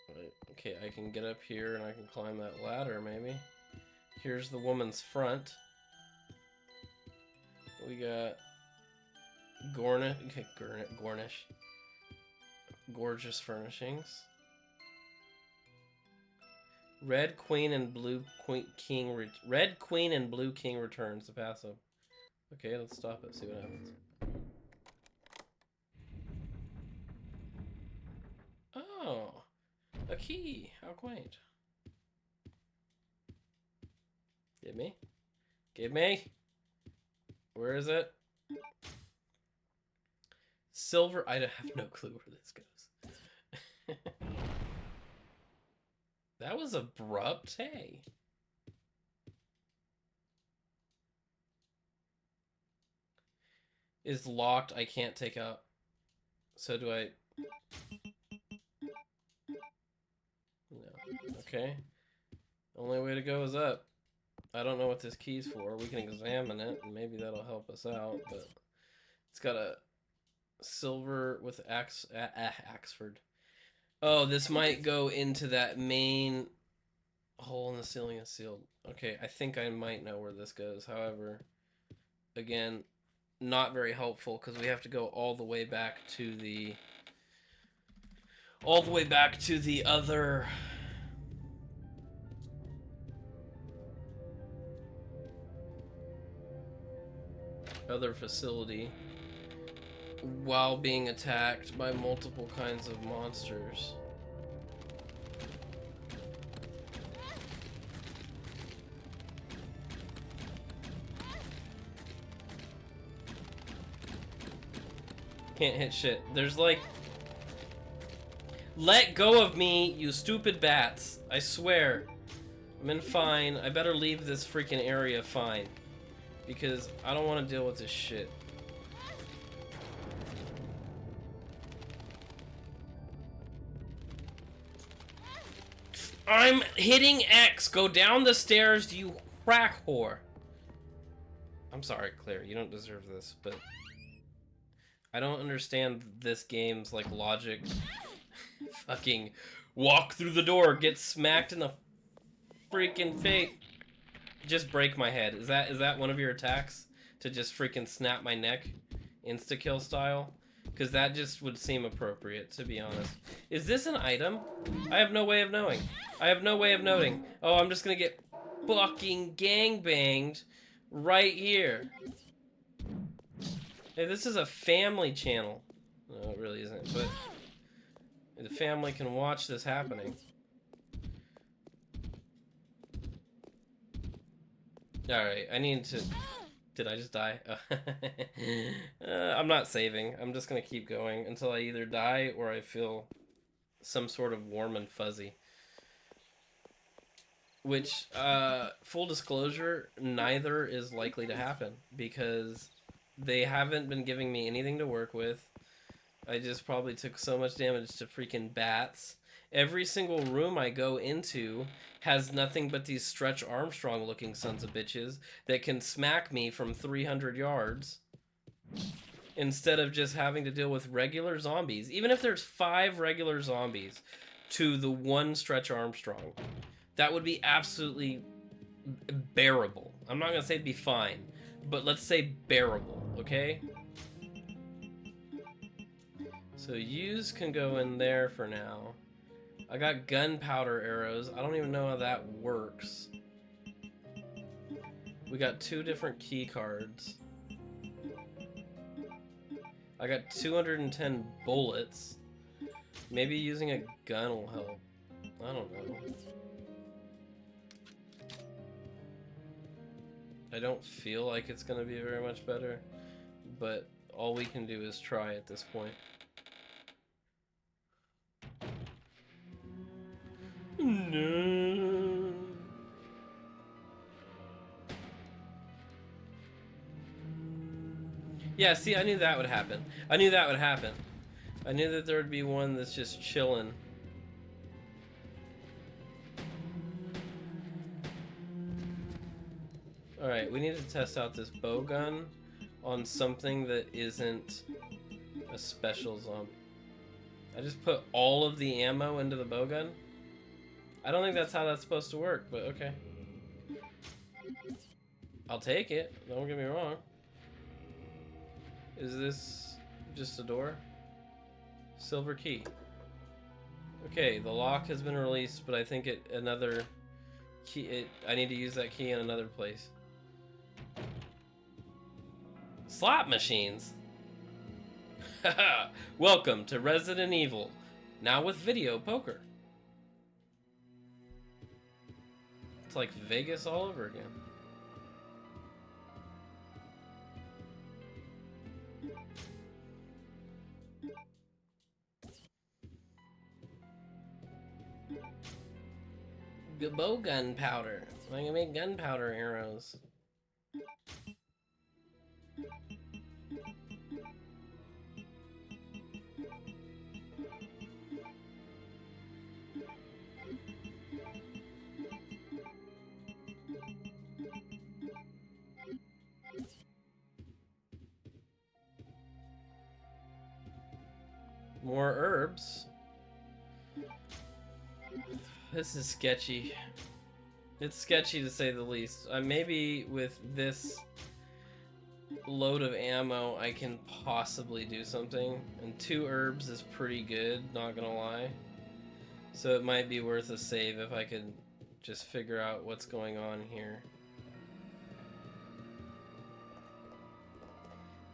Right. Okay, I can get up here and I can climb that ladder, maybe. Here's the woman's front. We got Gornish. Okay, Gornish. Gorgeous furnishings. Red Queen and Blue King. Red Queen and Blue King returns the passive. Okay, let's stop it. See what happens. Oh, a key. How quaint. Give me. Give me. Where is it? Silver. I have no clue where this goes. That was abrupt. Hey. Is locked. I can't take out. So do I... No. Okay. Only way to go is up. I don't know what this key's for. We can examine it, and maybe that'll help us out, but... It's got a silver with Axford. Oh, this might go into that main hole in the ceiling is sealed. Okay, I think I might know where this goes. However, again, not very helpful because we have to go all the way back to the other facility while being attacked by multiple kinds of monsters. Can't hit shit. There's like... Let go of me, you stupid bats. I swear. I'm in fine. I better leave this freaking area fine. Because I don't want to deal with this shit. I'm hitting X. Go down the stairs, you crack whore. I'm sorry, Claire. You don't deserve this, but I don't understand this game's like logic. Fucking walk through the door, get smacked in the freaking face. Just break my head. Is that one of your attacks? To just freaking snap my neck, insta kill style? Because that just would seem appropriate, to be honest. Is this an item? I have no way of knowing. I have no way of noting. Oh, I'm just gonna get fucking gangbanged right here. Hey, this is a family channel. No, it really isn't, but the family can watch this happening. Alright, I need to... Did I just die? I'm not saving. I'm just gonna keep going until I either die or I feel some sort of warm and fuzzy. Which, full disclosure, neither is likely to happen because they haven't been giving me anything to work with. I just probably took so much damage to freaking bats. Every single room I go into has nothing but these Stretch Armstrong looking sons of bitches that can smack me from 300 yards instead of just having to deal with regular zombies. Even if there's 5 regular zombies to the one Stretch Armstrong, that would be absolutely bearable. I'm not going to say it'd be fine, but let's say bearable, okay? So yous can go in there for now. I got gunpowder arrows. I don't even know how that works. We got 2 different key cards. I got 210 bullets. Maybe using a gun will help. I don't know. I don't feel like it's gonna be very much better, but all we can do is try at this point. No. Yeah, see, I knew that would happen. I knew that would happen. I knew that there would be one that's just chilling. Alright, we need to test out this bow gun on something that isn't a special zombie. I just put all of the ammo into the bow gun? I don't think that's how that's supposed to work, but okay. I'll take it, don't get me wrong. Is this just a door? Silver key. Okay, the lock has been released, but I think another key, I need to use that key in another place. Slot machines. Welcome to Resident Evil, now with video poker. It's like Vegas all over again. Bow gunpowder. I can make gunpowder arrows. More herbs. This is sketchy. It's sketchy to say the least. Maybe with this load of ammo I can possibly do something. And 2 herbs is pretty good, not gonna lie. So it might be worth a save if I could just figure out what's going on here.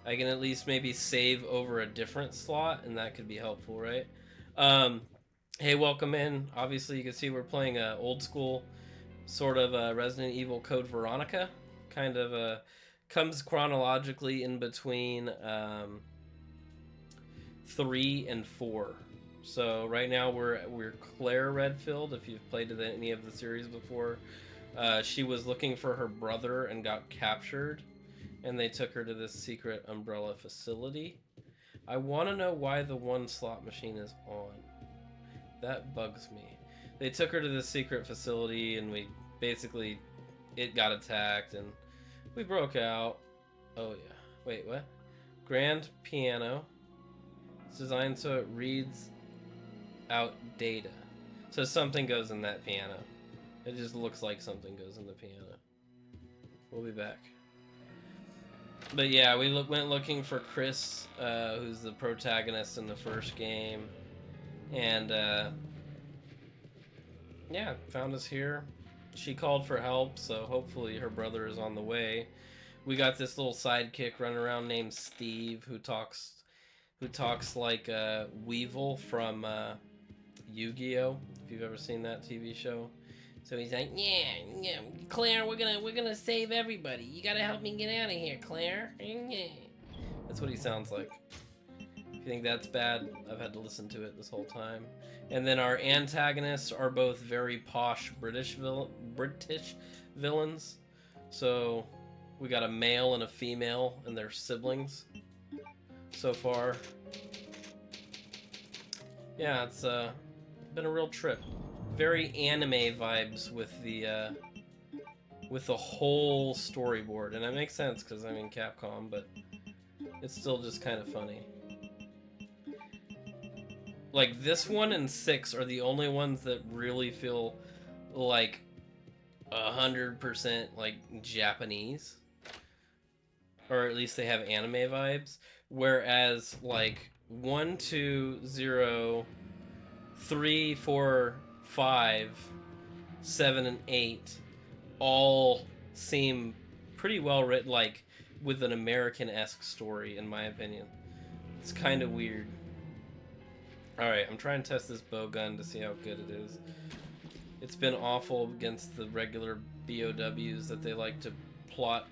I can at least maybe save over a different slot, and that could be helpful, right? Hey, welcome in. Obviously, you can see we're playing a old school sort of Resident Evil Code Veronica. Kind of comes chronologically in between 3 and 4. So right now we're Claire Redfield. If you've played any of the series before, she was looking for her brother and got captured. And they took her to this secret Umbrella facility. I want to know why the 1 slot machine is on. That bugs me. They took her to this secret facility and it got attacked and we broke out. Oh yeah. Wait, what? Grand piano. It's designed so it reads out data. So something goes in that piano. It just looks like something goes in the piano. We'll be back. But yeah, we went looking for Chris, who's the protagonist in the first game, and yeah, found us here. She called for help, so hopefully her brother is on the way. We got this little sidekick running around named Steve, who talks like Weevil from Yu-Gi-Oh! If you've ever seen that TV show. So he's like, yeah, Claire, we're gonna save everybody. You gotta help me get out of here, Claire. Yeah. That's what he sounds like. If you think that's bad, I've had to listen to it this whole time. And then our antagonists are both very posh British villains. So we got a male and a female and their siblings so far. Yeah, it's been a real trip. Very anime vibes with the whole storyboard, and that makes sense because I mean Capcom, but it's still just kind of funny. Like this one and 6 are the only ones that really feel like 100% like Japanese, or at least they have anime vibes. Whereas like 1, 2, 0, 3, 4, 5, 7, and 8 all seem pretty well written, like with an American-esque story, in my opinion. It's kind of weird. Alright, I'm trying to test this bow gun to see how good it is. It's been awful against the regular BOWs that they like to put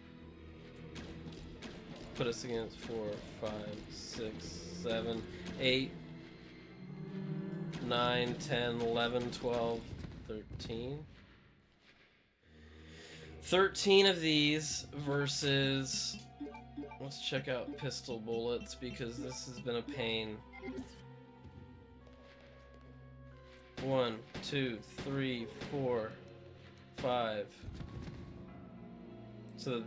us against. 4, 5, 6, 7, 8, 9, 10, 11, 12, 13. 13 of these versus... Let's check out pistol bullets because this has been a pain. 1, 2, 3, 4, 5, So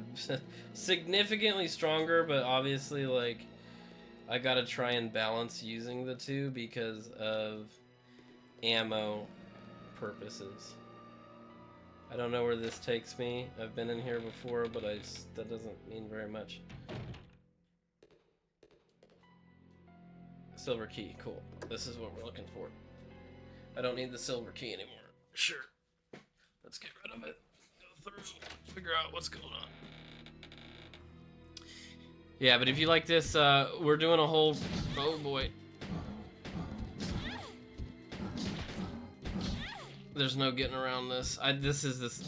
significantly stronger, but obviously like I gotta try and balance using the two because of ammo purposes. I don't know where this takes me. I've been in here before, but that doesn't mean very much. Silver key, cool. This is what we're looking for. I don't need the silver key anymore. Sure. Let's get rid of it. Go through, figure out what's going on. Yeah, but if you like this, we're doing a whole... Oh boy. There's no getting around this.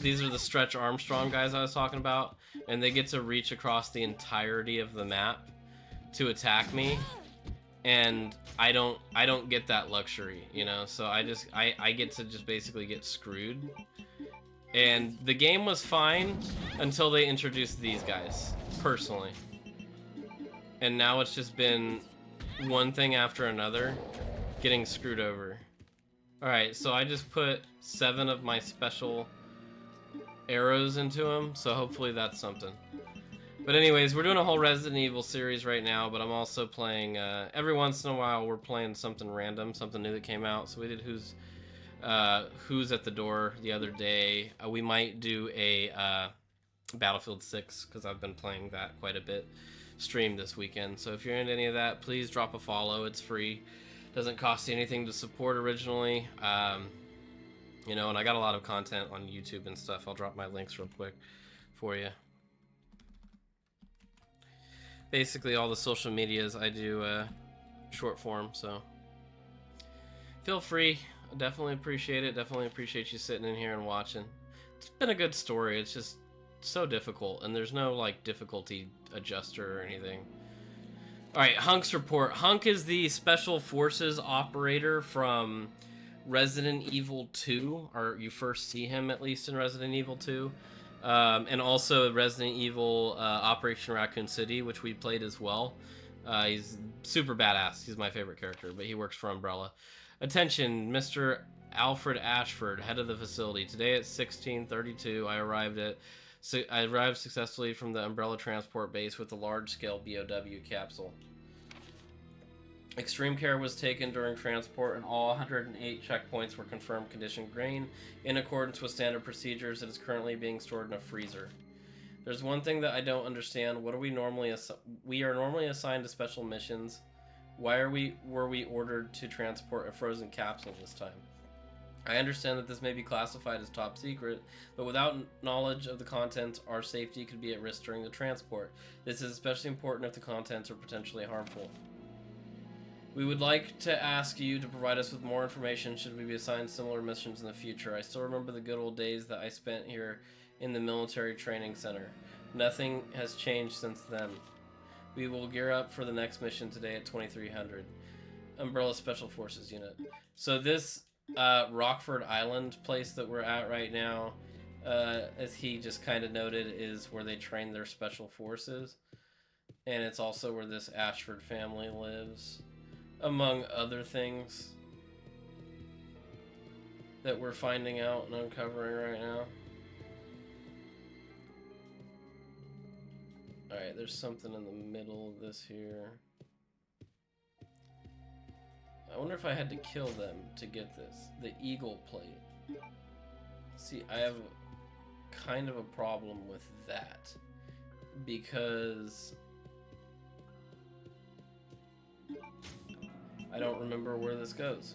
These are the Stretch Armstrong guys I was talking about, and they get to reach across the entirety of the map to attack me, and I don't get that luxury, you know. So I get to just basically get screwed. And the game was fine until they introduced these guys, personally. And now it's just been one thing after another, getting screwed over. Alright, so I just put 7 of my special arrows into them, so hopefully that's something. But anyways, we're doing a whole Resident Evil series right now, but I'm also playing, every once in a while we're playing something random, something new that came out. So we did Who's at the Door the other day. We might do a Battlefield 6, because I've been playing that quite a bit, stream this weekend. So if you're into any of that, please drop a follow. It's free. Doesn't cost you anything to support originally. You know, and I got a lot of content on YouTube and stuff. I'll drop my links real quick for you. Basically all the social medias I do short form, so feel free. I definitely appreciate it. Definitely appreciate you sitting in here and watching. It's been a good story. It's just so difficult, and there's no like difficulty adjuster or anything. Alright, Hunk's report. Hunk is the Special Forces operator from Resident Evil 2, or you first see him at least in Resident Evil 2. And also Resident Evil Operation Raccoon City, which we played as well. He's super badass. He's my favorite character, but he works for Umbrella. Attention, Mr. Alfred Ashford, head of the facility. Today at 16:32, I arrived successfully from the Umbrella transport base with a large-scale BOW capsule. Extreme care was taken during transport, and all 108 checkpoints were confirmed condition green. In accordance with standard procedures, it is currently being stored in a freezer. There's one thing that I don't understand. What are we normally we are normally assigned to special missions. Why were we ordered to transport a frozen capsule this time? I understand that this may be classified as top secret, but without knowledge of the contents, our safety could be at risk during the transport. This is especially important if the contents are potentially harmful. We would like to ask you to provide us with more information should we be assigned similar missions in the future. I still remember the good old days that I spent here in the military training center. Nothing has changed since then. We will gear up for the next mission today at 2300. Umbrella Special Forces Unit. So this Rockford Island place that we're at right now, as he just kind of noted, is where they train their special forces. And it's also where this Ashford family lives, among other things that we're finding out and uncovering right now. Alright, there's something in the middle of this here. I wonder if I had to kill them to get this. The Eagle Plate. See, I have kind of a problem with that, because I don't remember where this goes.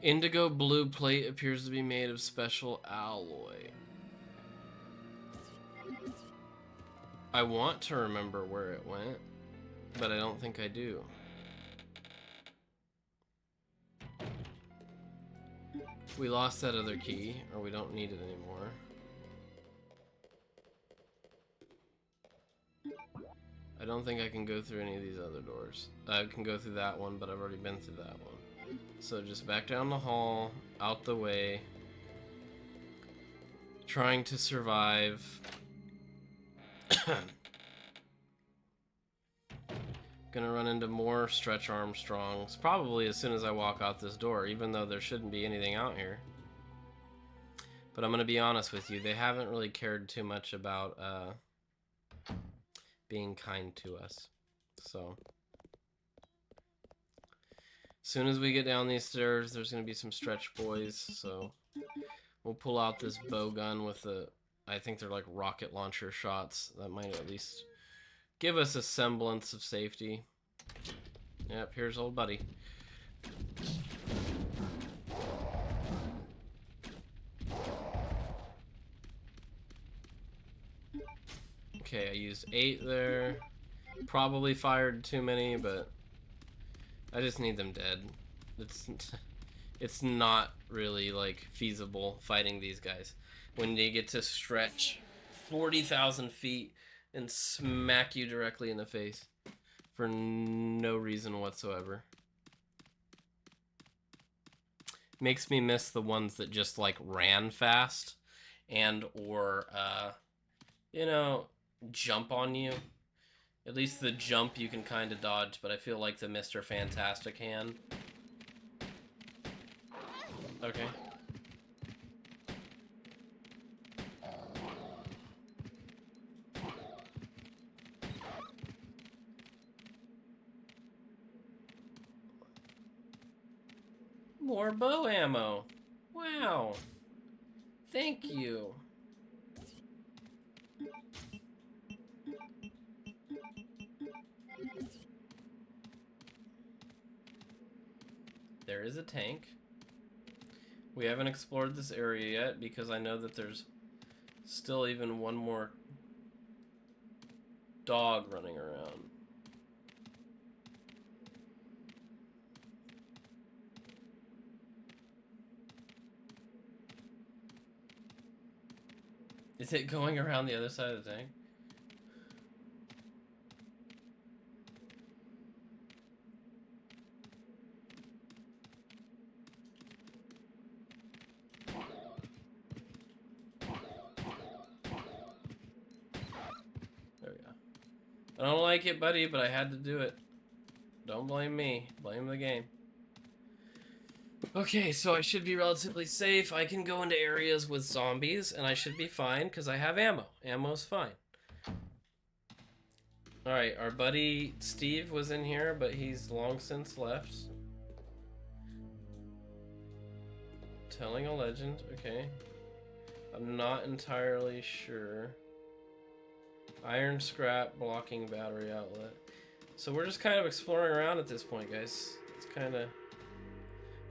Indigo blue plate appears to be made of special alloy. I want to remember where it went, but I don't think I do. We lost that other key, or we don't need it anymore. I don't think I can go through any of these other doors. I can go through that one, but I've already been through that one. So just back down the hall, out the way, trying to survive. Gonna run into more Stretch Armstrongs probably as soon as I walk out this door, even though there shouldn't be anything out here. But I'm gonna be honest with you, they haven't really cared too much about being kind to us. So as soon as we get down these stairs, there's gonna be some stretch boys, so we'll pull out this bow gun with the, I think they're like rocket launcher shots. That might at least give us a semblance of safety. Yep, here's old buddy. Okay, I used 8 there. Probably fired too many, but I just need them dead. It's not really like feasible fighting these guys when they get to stretch 40,000 feet and smack you directly in the face for no reason whatsoever. Makes me miss the ones that just like ran fast and or you know, jump on you. At least the jump you can kind of dodge, but I feel like the Mr. Fantastic hand. Okay. More bow ammo. Wow. Thank you. There is a tank. We haven't explored this area yet because I know that there's still even one more dog running around. Is it going around the other side of the tank? There we go. I don't like it, buddy, but I had to do it. Don't blame me. Blame the game. Okay, so I should be relatively safe. I can go into areas with zombies, and I should be fine, because I have ammo. Ammo's fine. Alright, our buddy Steve was in here, but he's long since left. Telling a legend, okay. I'm not entirely sure. Iron scrap, blocking battery outlet. So we're just kind of exploring around at this point, guys. It's kind of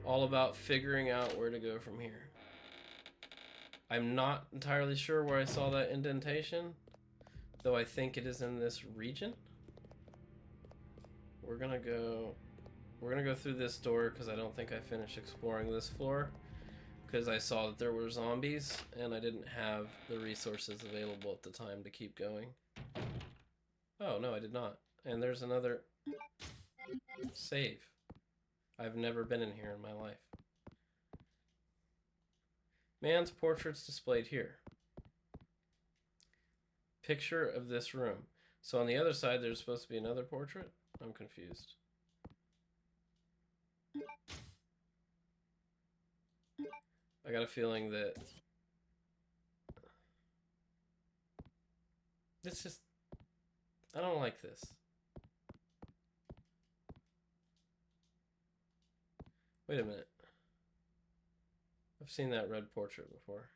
all about figuring out where to go from here. I'm not entirely sure where I saw that indentation, though I think it is in this region. We're gonna go through this door because I don't think I finished exploring this floor because I saw that there were zombies and I didn't have the resources available at the time to keep going. Oh no, I did not. And there's another save. I've never been in here in my life. Man's portrait's displayed here. Picture of this room. So on the other side there's supposed to be another portrait? I'm confused. I got a feeling that this is... I don't like this. Wait a minute. I've seen that red portrait before.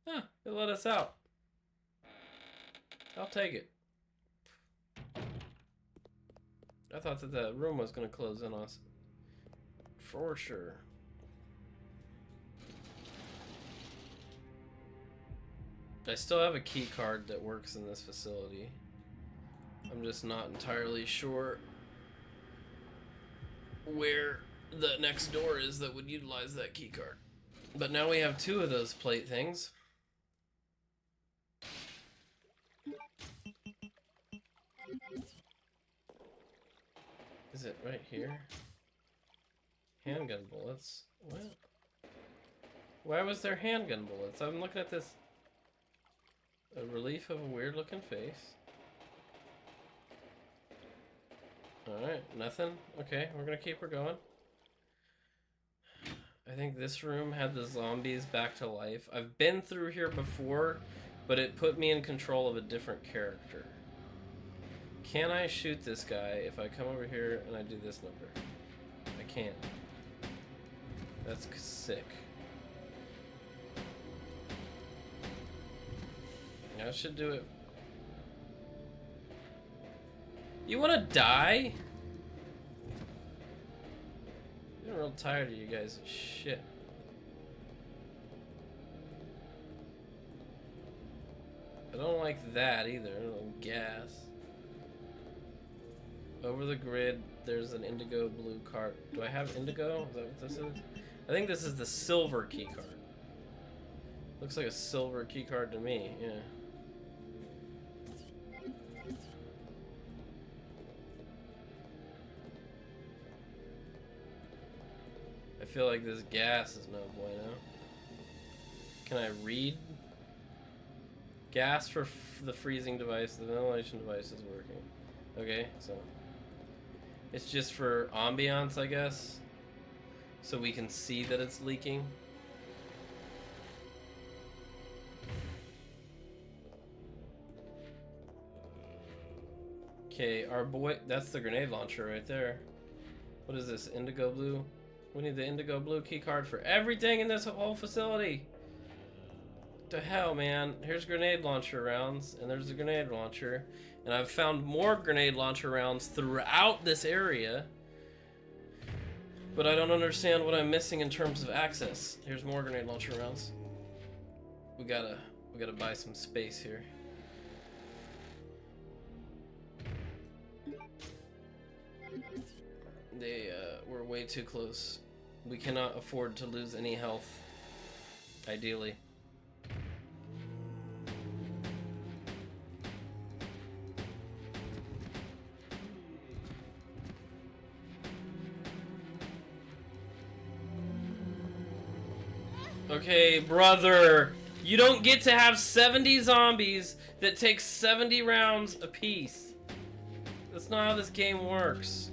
Huh, it let us out. I'll take it. I thought that the room was going to close in on us. For sure. I still have a key card that works in this facility. I'm just not entirely sure where the next door is that would utilize that key card. But now we have 2 of those plate things. Is it right here? Handgun bullets? What? Why was there handgun bullets? I'm looking at this. A relief of a weird looking face. Alright, nothing? Okay, we're gonna keep her going. I think this room had the zombies back to life. I've been through here before, but it put me in control of a different character. Can I shoot this guy if I come over here and I do this number? I can. That's sick. I should do it. You wanna die? I'm real tired of you guys. Shit. I don't like that either. I don't like gas. Over the grid, there's an indigo blue card. Do I have indigo? Is that what this is? I think this is the silver key card. Looks like a silver key card to me, yeah. I feel like this gas is no bueno. Can I read? Gas for the freezing device, the ventilation device is working. Okay, so it's just for ambiance, I guess, so we can see that it's leaking. Okay, our boy, that's the grenade launcher right there. What is this, indigo blue? We need the indigo blue key card for everything in this whole facility. What the hell, man? Here's grenade launcher rounds, and there's a grenade launcher. And I've found more grenade launcher rounds throughout this area. But I don't understand what I'm missing in terms of access. Here's more grenade launcher rounds. We gotta buy some space here. We're way too close. We cannot afford to lose any health, ideally. Okay, brother, you don't get to have 70 zombies that take 70 rounds apiece. That's not how this game works.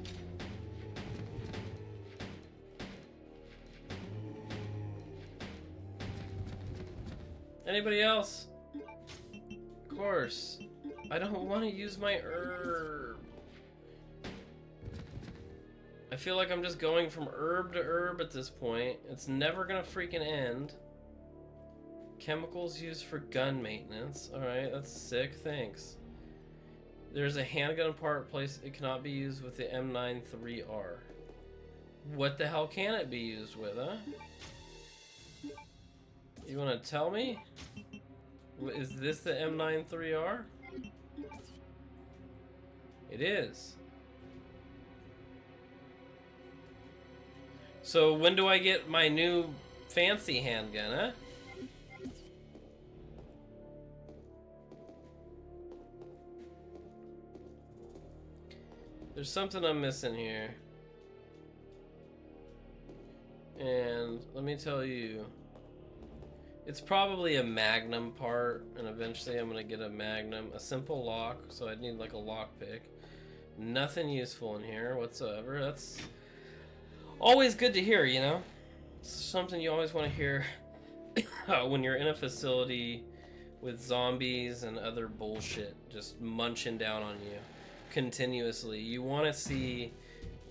Anybody else? Of course. I don't want to use my herb. I feel like I'm just going from herb to herb at this point. It's never gonna freaking end. Chemicals used for gun maintenance. Alright, that's sick, thanks. There's a handgun part place. It cannot be used with the M93R. What the hell can it be used with, huh? You wanna tell me? Is this the M93R? It is. So when do I get my new fancy handgun, huh? There's something I'm missing here. And let me tell you, it's probably a Magnum part, and eventually I'm gonna get a Magnum. A simple lock, so I'd need like a lock pick. Nothing useful in here whatsoever. That's always good to hear, you know? It's something you always want to hear when you're in a facility with zombies and other bullshit just munching down on you continuously. You want to see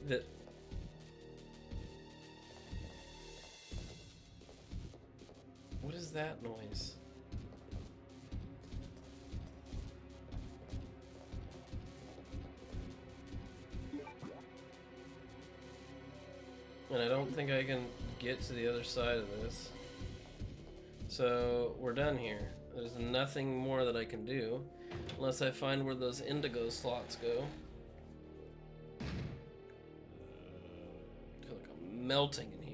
that. What is that noise? And I don't think I can get to the other side of this. So we're done here. There's nothing more that I can do unless I find where those indigo slots go. I feel like I'm melting in here.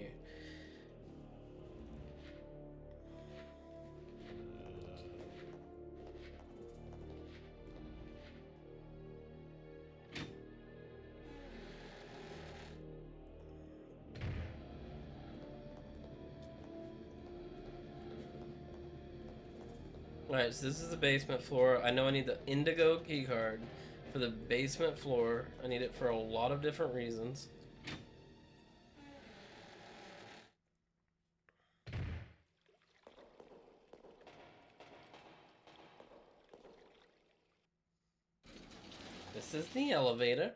Alright, so this is the basement floor. I know I need the indigo key card for the basement floor. I need it for a lot of different reasons. This is the elevator.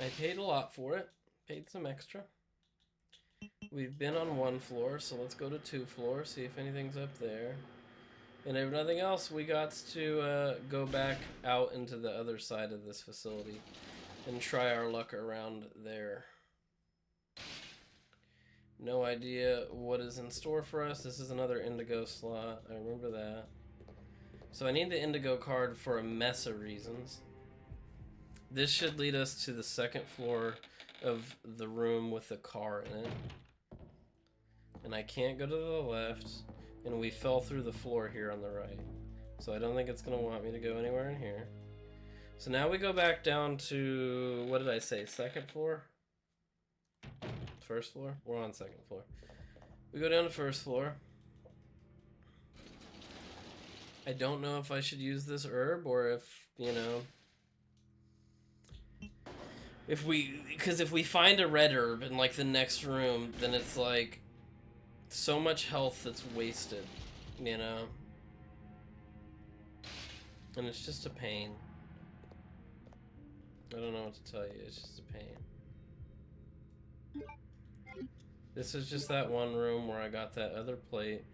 I paid a lot for it. Paid some extra. We've been on 1 floor, so let's go to 2 floors, see if anything's up there. And if nothing else, we got to go back out into the other side of this facility and try our luck around there. No idea what is in store for us. This is another indigo slot. I remember that. So I need the indigo card for a mess of reasons. This should lead us to the 2nd floor of the room with the car in it. And I can't go to the left. And we fell through the floor here on the right. So I don't think it's going to want me to go anywhere in here. So now we go back down to, what did I say, 2nd floor? 1st floor? We're on 2nd floor. We go down to 1st floor. I don't know if I should use this herb or if, you know... Because if we find a red herb in, like, the next room, then it's, like... so much health that's wasted, you know? And it's just a pain. I don't know what to tell you, it's just a pain. This is just that one room where I got that other plate,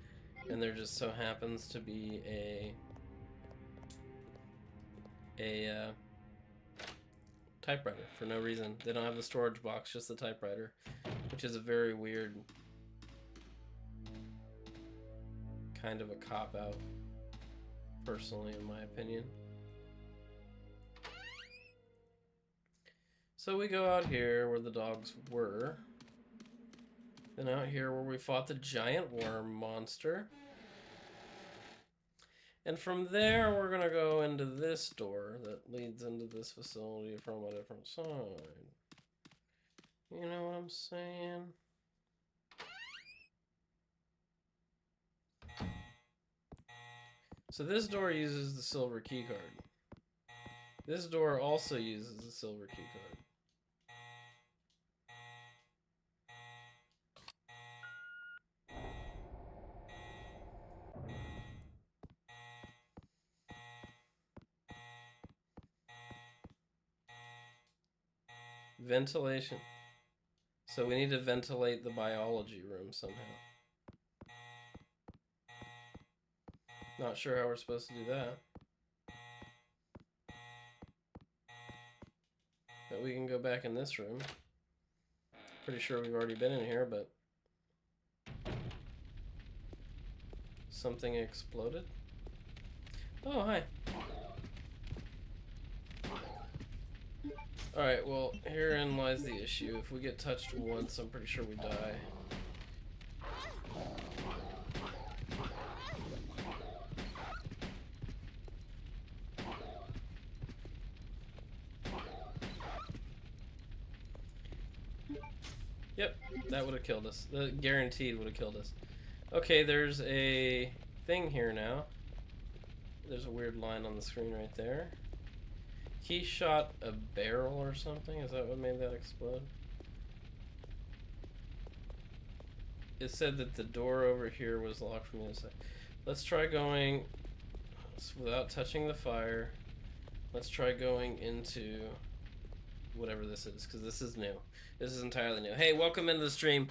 and there just so happens to be a typewriter for no reason. They don't have the storage box, just the typewriter, which is a very weird kind of a cop-out, personally, in my opinion. So we go out here where the dogs were. Then out here where we fought the giant worm monster. And from there, we're gonna go into this door that leads into this facility from a different side. You know what I'm saying? So this door uses the silver key card. This door also uses the silver key card. Ventilation. So we need to ventilate the biology room somehow. Not sure how we're supposed to do that. But we can go back in this room. Pretty sure we've already been in here, but... something exploded? Oh, hi. Alright, well, herein lies the issue. If we get touched once, I'm pretty sure we die. Yep, that would have killed us. That guaranteed would have killed us. Okay, there's a thing here now. There's a weird line on the screen right there. He shot a barrel or something? Is that what made that explode? It said that the door over here was locked from the inside. Let's try going without touching the fire. Let's try going into whatever this is, because this is new. This is entirely new. Hey, welcome into the stream.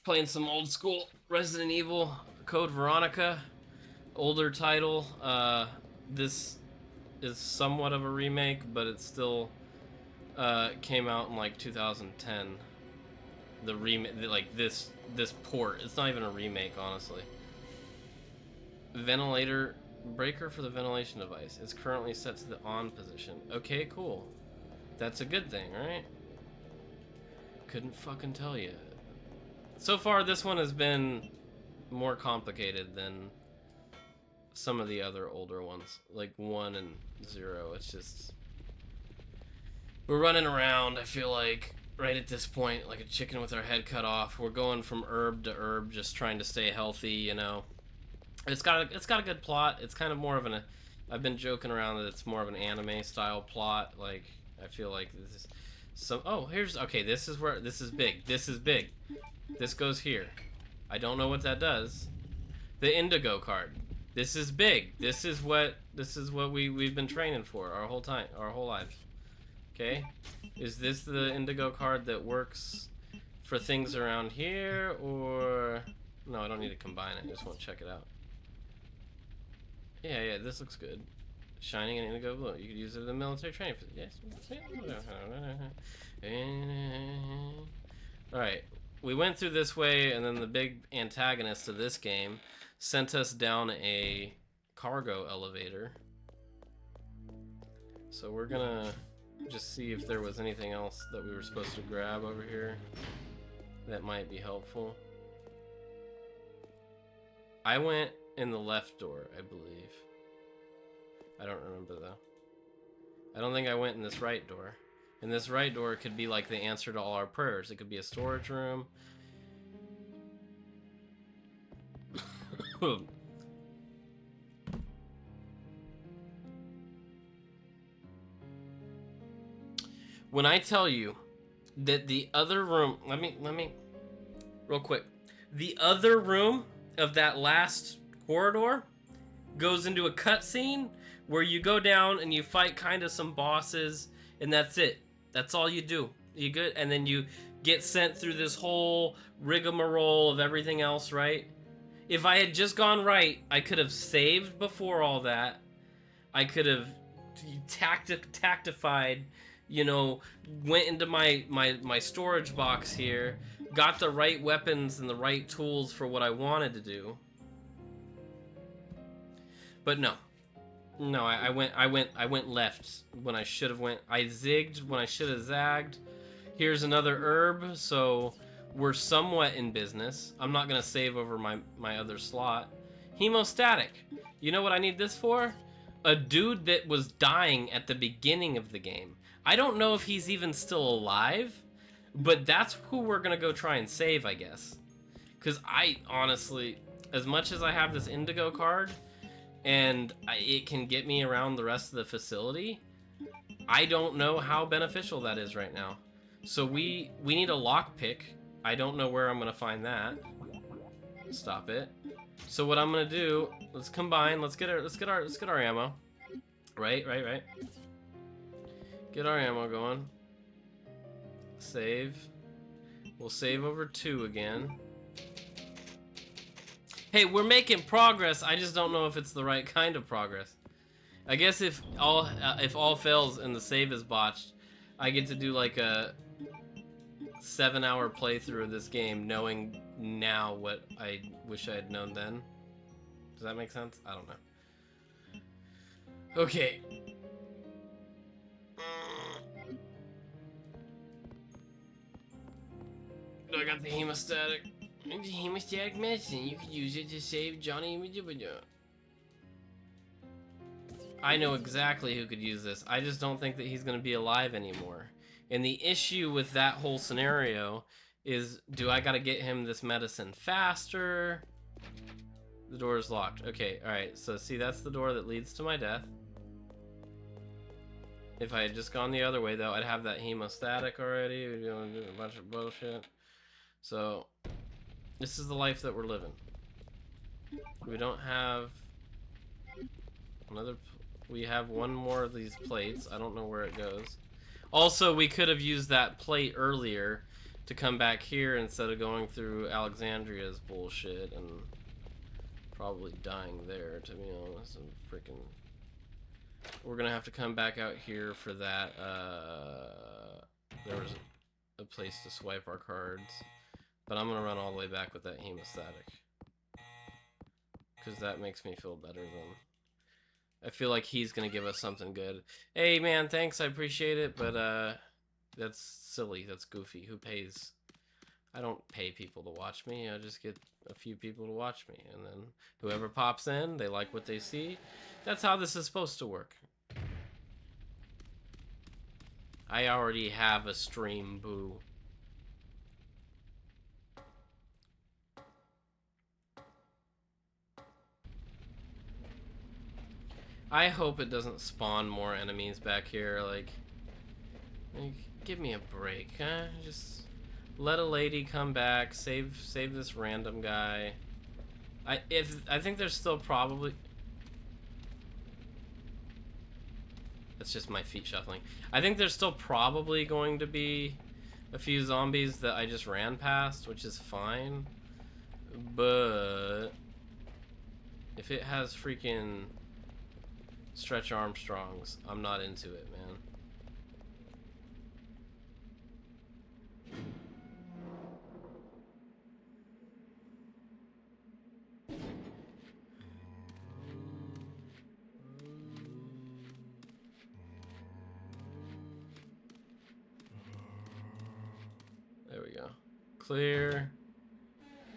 Playing some old school Resident Evil, Code Veronica. Older title. This is somewhat of a remake, but it still came out in like 2010. The remake, like this port. It's not even a remake, honestly. Ventilator breaker for the ventilation device is currently set to the on position. Okay, cool. That's a good thing, right? Couldn't fucking tell you. So far, this one has been more complicated than some of the other older ones, like 1 and 0. It's just... we're running around, I feel like, right at this point, like a chicken with our head cut off. We're going from herb to herb, just trying to stay healthy, you know. It's got a good plot. It's kind of more of a I've been joking around that it's more of an anime style plot. Like, I feel like this is some. Oh, here's okay. This is where this is big. This is big. This goes here. I don't know what that does. The Indigo card. This is big. This is what we've been training for our whole time, our whole life. Okay, is this the Indigo card that works for things around here, or no? I don't need to combine it. I just want to check it out. Yeah, this looks good. Shining and Indigo blue. You could use it in the military training. Yes. All right. We went through this way, and then the big antagonist of this game sent us down a cargo elevator. So we're gonna just see if there was anything else that we were supposed to grab over here that might be helpful. I went in the left door, I believe. I don't remember though. I don't think I went in this right door. And this right door could be like the answer to all our prayers. It could be a storage room. When I tell you that the other room, let me real quick. The other room of that last corridor goes into a cutscene where you go down and you fight kind of some bosses, and that's it. That's all you do. You good? And then you get sent through this whole rigmarole of everything else, right? If I had just gone right, I could have saved before all that. I could have tactified, you know, went into my storage box here, got the right weapons and the right tools for what I wanted to do. But no. No, I went left when I should have went. I zigged when I should have zagged. Here's another herb, so we're somewhat in business. I'm not gonna save over my other slot. Hemostatic. You know what I need this for? A dude that was dying at the beginning of the game. I don't know if he's even still alive, but that's who we're gonna go try and save, I guess. Because I honestly, as much as I have this Indigo card, and it can get me around the rest of the facility, I don't know how beneficial that is right now. So we need a lockpick. I don't know where I'm gonna find that. Stop it. So what I'm gonna do? Let's combine. Let's get our ammo. Right. Get our ammo going. Save. We'll save over 2 again. Hey, we're making progress. I just don't know if it's the right kind of progress. I guess if all fails and the save is botched, I get to do like a 7-hour playthrough of this game, knowing now what I wish I had known then. Does that make sense? I don't know. Okay. I got the hemostatic. The hemostatic medicine. You could use it to save Johnny. I know exactly who could use this. I just don't think that he's going to be alive anymore. And the issue with that whole scenario is, do I got to get him this medicine faster? The door is locked. Okay, alright. So see, that's the door that leads to my death. If I had just gone the other way, though, I'd have that hemostatic already. We'd be able to do a bunch of bullshit. So this is the life that we're living. We don't have another. We have one more of these plates. I don't know where it goes. Also, we could have used that plate earlier to come back here instead of going through Alexandria's bullshit and probably dying there, to be honest. And freaking, we're gonna have to come back out here for that. There was a place to swipe our cards. But I'm gonna run all the way back with that hemostatic, because that makes me feel better than. I feel like he's gonna give us something good. Hey man, thanks, I appreciate it, but that's silly, that's goofy. Who pays? I don't pay people to watch me. I just get a few people to watch me, and then whoever pops in, they like what they see. That's how this is supposed to work. I already have a stream, boo. I hope it doesn't spawn more enemies back here. Like give me a break, huh? Just let a lady come back, save this random guy. I think there's still probably... That's just my feet shuffling. I think there's still probably going to be a few zombies that I just ran past, which is fine. But if it has freaking Stretch Armstrongs, I'm not into it, man. There we go. Clear.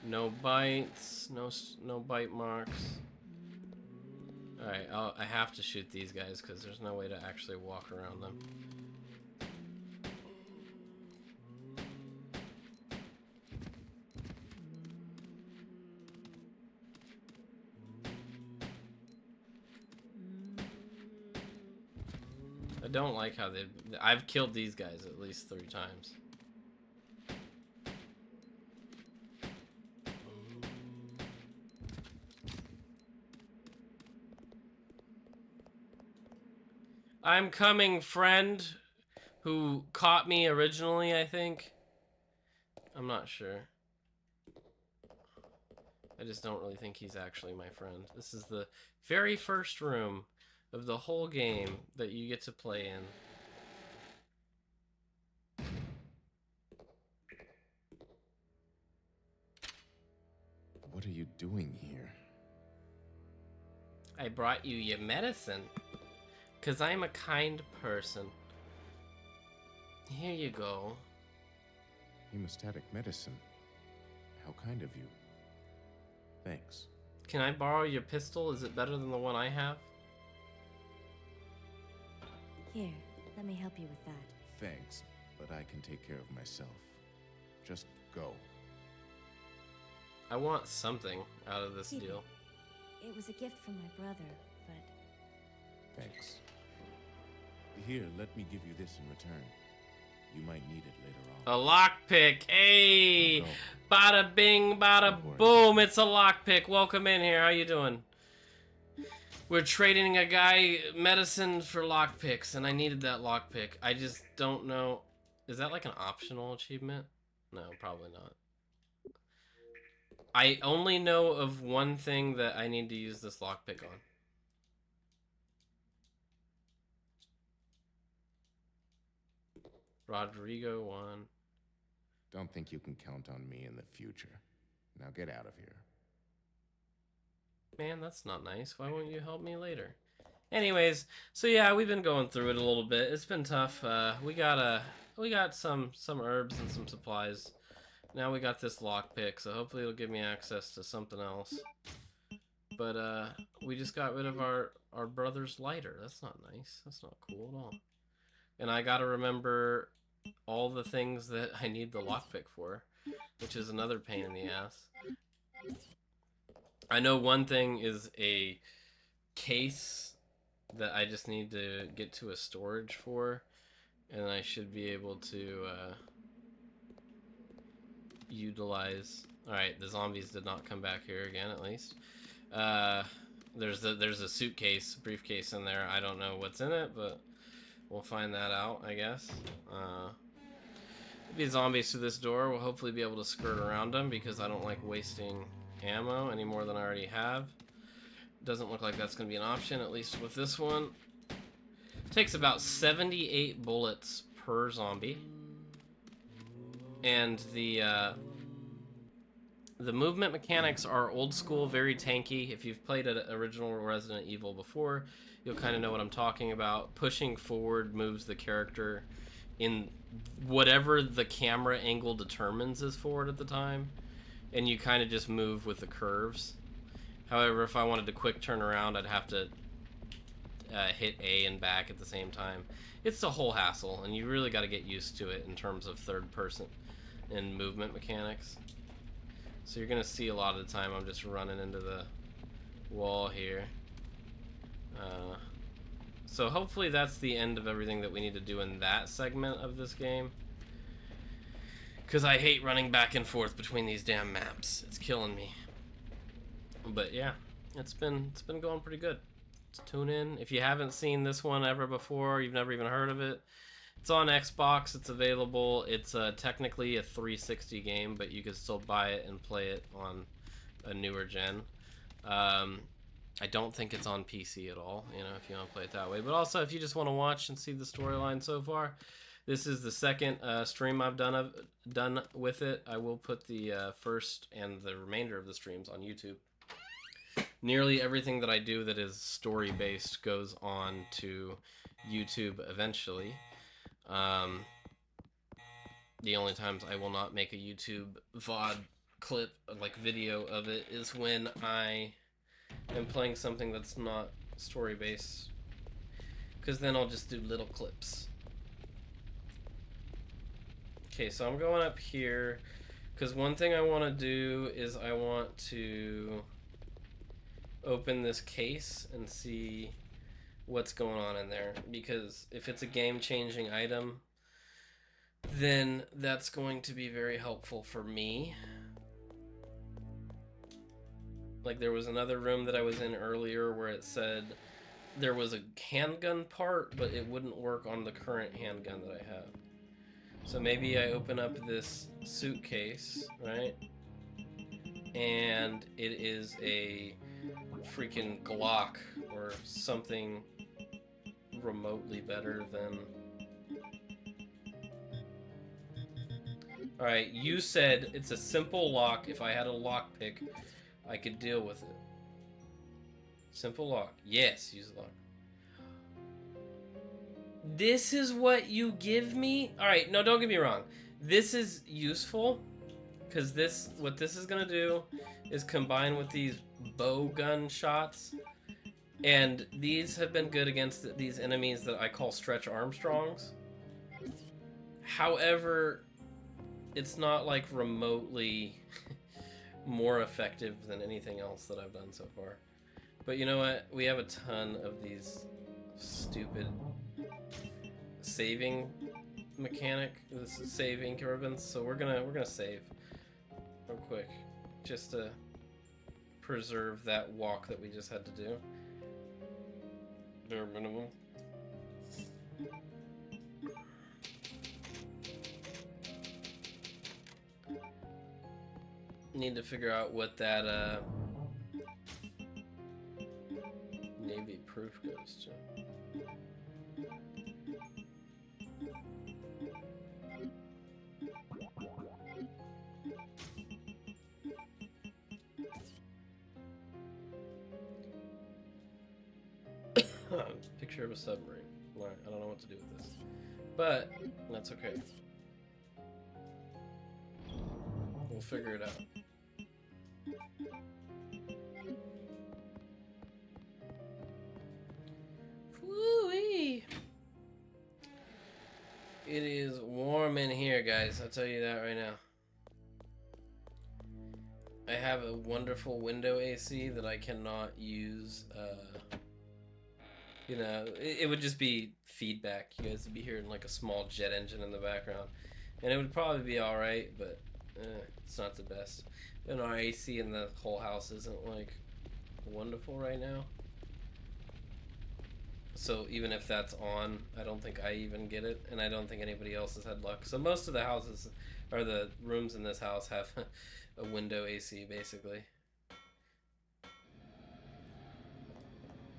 No bites. No bite marks. Alright, I have to shoot these guys because there's no way to actually walk around them. I don't like how I've killed these guys at least 3 times. I'm coming, friend, who caught me originally, I think. I'm not sure. I just don't really think he's actually my friend. This is the very first room of the whole game that you get to play in. What are you doing here? I brought you your medicine. 'Cause I'm a kind person. Here you go. Hemostatic medicine. How kind of you. Thanks. Can I borrow your pistol? Is it better than the one I have? Here, let me help you with that. Thanks, but I can take care of myself. Just go. I want something out of this Keep deal. It was a gift from my brother, but... Thanks. Here, let me give you this in return. You might need it later on. A lockpick. Hey! No. Bada bing, bada Don't worry. boom. It's a lockpick. Welcome in here. How you doing? We're trading a guy medicine for lockpicks, and I needed that lockpick. I just don't know. Is that like an optional achievement? No, probably not. I only know of one thing that I need to use this lockpick on. Rodrigo 1. Don't think you can count on me in the future. Now get out of here. Man, that's not nice. Why won't you help me later? Anyways, so yeah, we've been going through it a little bit. It's been tough. We got some herbs and some supplies. Now we got this lockpick, so hopefully it'll give me access to something else. But we just got rid of our brother's lighter. That's not nice. That's not cool at all. And I gotta remember all the things that I need the lockpick for, which is another pain in the ass. I know one thing is a case that I just need to get to a storage for, and I should be able to utilize. Alright, the zombies did not come back here again, at least. There's a suitcase, briefcase in there. I don't know what's in it, but we'll find that out, I guess. There'll be zombies through this door. We'll hopefully be able to skirt around them because I don't like wasting ammo any more than I already have. Doesn't look like that's going to be an option, at least with this one. Takes about 78 bullets per zombie. And the movement mechanics are old school, very tanky. If you've played an original Resident Evil before, you'll kind of know what I'm talking about. Pushing forward moves the character in whatever the camera angle determines is forward at the time. And you kind of just move with the curves. However, if I wanted to quick turn around, I'd have to hit A and back at the same time. It's a whole hassle, and you really got to get used to it in terms of third person and movement mechanics. So you're going to see a lot of the time I'm just running into the wall here. So hopefully that's the end of everything that we need to do in that segment of this game. Because I hate running back and forth between these damn maps. It's killing me. But yeah, it's been going pretty good. Let's tune in. If you haven't seen this one ever before, you've never even heard of it, it's on Xbox. It's available. It's technically a 360 game, but you can still buy it and play it on a newer gen. I don't think it's on PC at all, you know, if you want to play it that way. But also, if you just want to watch and see the storyline so far, this is the second stream I've done with it. I will put the first and the remainder of the streams on YouTube. Nearly everything that I do that is story-based goes on to YouTube eventually. The only times I will not make a YouTube VOD clip, like video of it, is when I am playing something that's not story-based. Because then I'll just do little clips. Okay, so I'm going up here. Because one thing I want to do is I want to open this case and see what's going on in there. Because if it's a game-changing item, then that's going to be very helpful for me. Like, there was another room that I was in earlier where it said there was a handgun part, but it wouldn't work on the current handgun that I have. So maybe I open up this suitcase, right? And it is a freaking Glock or something remotely better than... Alright, you said it's a simple lock. If I had a lockpick, I could deal with it. Simple lock. Yes, use the lock. This is what you give me? Alright, no, don't get me wrong. This is useful, because what this is going to do is combine with these bow gun shots. And these have been good against these enemies that I call Stretch Armstrongs. However, it's not like remotely more effective than anything else that I've done so far. But you know what? We have a ton of these stupid saving this is saving ribbons, so we're gonna save real quick just to preserve that walk that we just had to do. Bare minimum. Need to figure out what that navy proof goes to. Picture of a submarine. Right, I don't know what to do with this, but that's okay. We'll figure it out. Woo-wee. It is warm in here, guys. I'll tell you that right now. I have a wonderful window AC that I cannot use. You know, it would just be feedback. You guys would be hearing like a small jet engine in the background, and it would probably be all right, but it's not the best. And our AC in the whole house isn't like wonderful right now. So even if that's on, I don't think I even get it, and I don't think anybody else has had luck. So most of the houses, or the rooms in this house, have a window AC basically.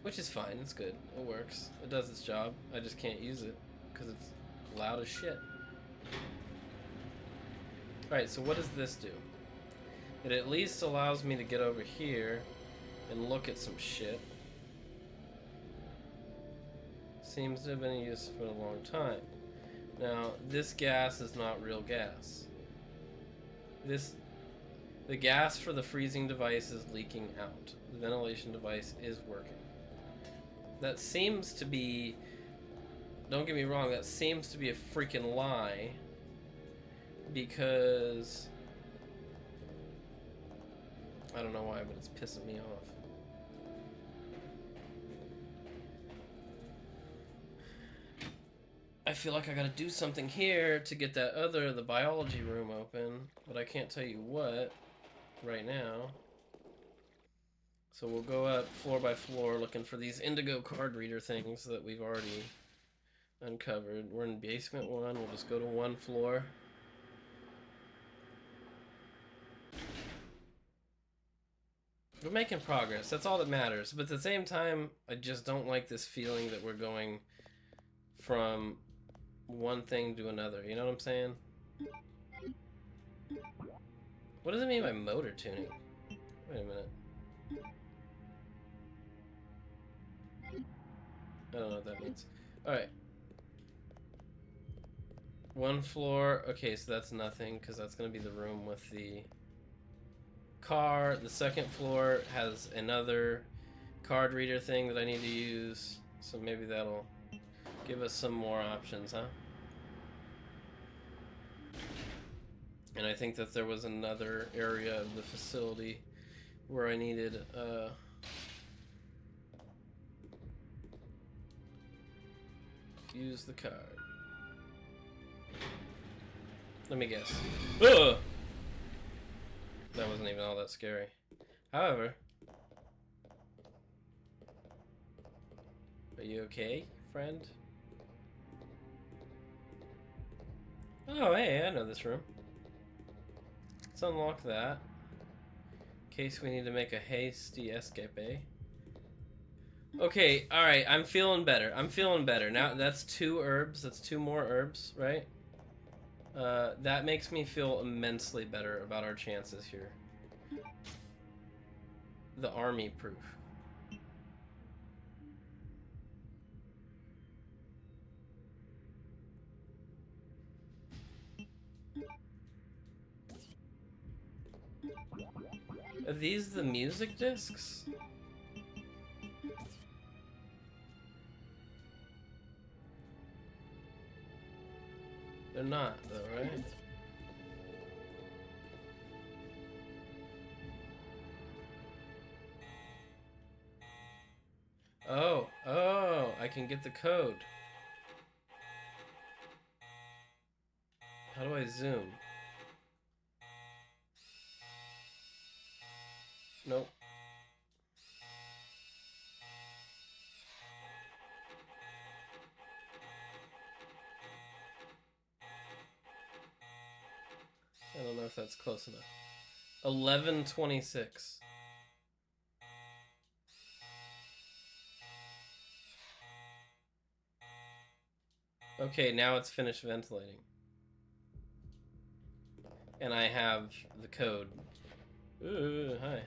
Which is fine, it's good, it works, it does its job. I just can't use it, because it's loud as shit. Alright, so what does this do? It at least allows me to get over here and look at some shit. Seems to have been in use for a long time. Now, this gas is not real gas. The gas for the freezing device is leaking out. The ventilation device is working. That seems to be, don't get me wrong, that seems to be a freaking lie, because I don't know why, but it's pissing me off. I feel like I gotta do something here to get that the biology room open, but I can't tell you what right now. So we'll go up floor by floor looking for these indigo card reader things that we've already uncovered. We're in basement 1. We'll just go to 1 floor. We're making progress. That's all that matters. But at the same time, I just don't like this feeling that we're going from one thing to another. You know what I'm saying? What does it mean by motor tuning? Wait a minute. I don't know what that means. Alright. 1 floor. Okay, so that's nothing, because that's going to be the room with the car. The 2nd floor has another card reader thing that I need to use. So maybe that'll give us some more options, huh? And I think that there was another area of the facility where I needed use the card. Let me guess. Ugh! That wasn't even all that scary. However, are you okay, friend? Oh, hey, I know this room. Let's unlock that. In case we need to make a hasty escape. Okay, alright, I'm feeling better. I'm feeling better. Now, that's 2 herbs. That's 2 more herbs, right? That makes me feel immensely better about our chances here. The army proof. Are these the music discs? They're not, though, right? Oh, I can get the code. How do I zoom? Nope. I don't know if that's close enough. 11:26. Okay, now it's finished ventilating. And I have the code. Ooh, hi.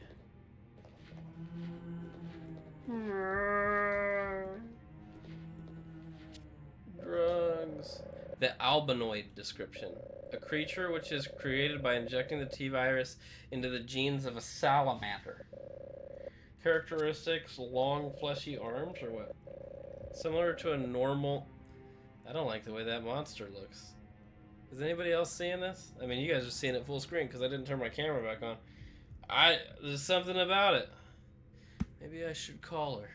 Drugs. The albinoid description. A creature which is created by injecting the T-virus into the genes of a salamander. Characteristics, long fleshy arms, or what? Similar to a normal... I don't like the way that monster looks. Is anybody else seeing this? I mean, you guys are seeing it full screen because I didn't turn my camera back on. There's something about it. Maybe I should call her.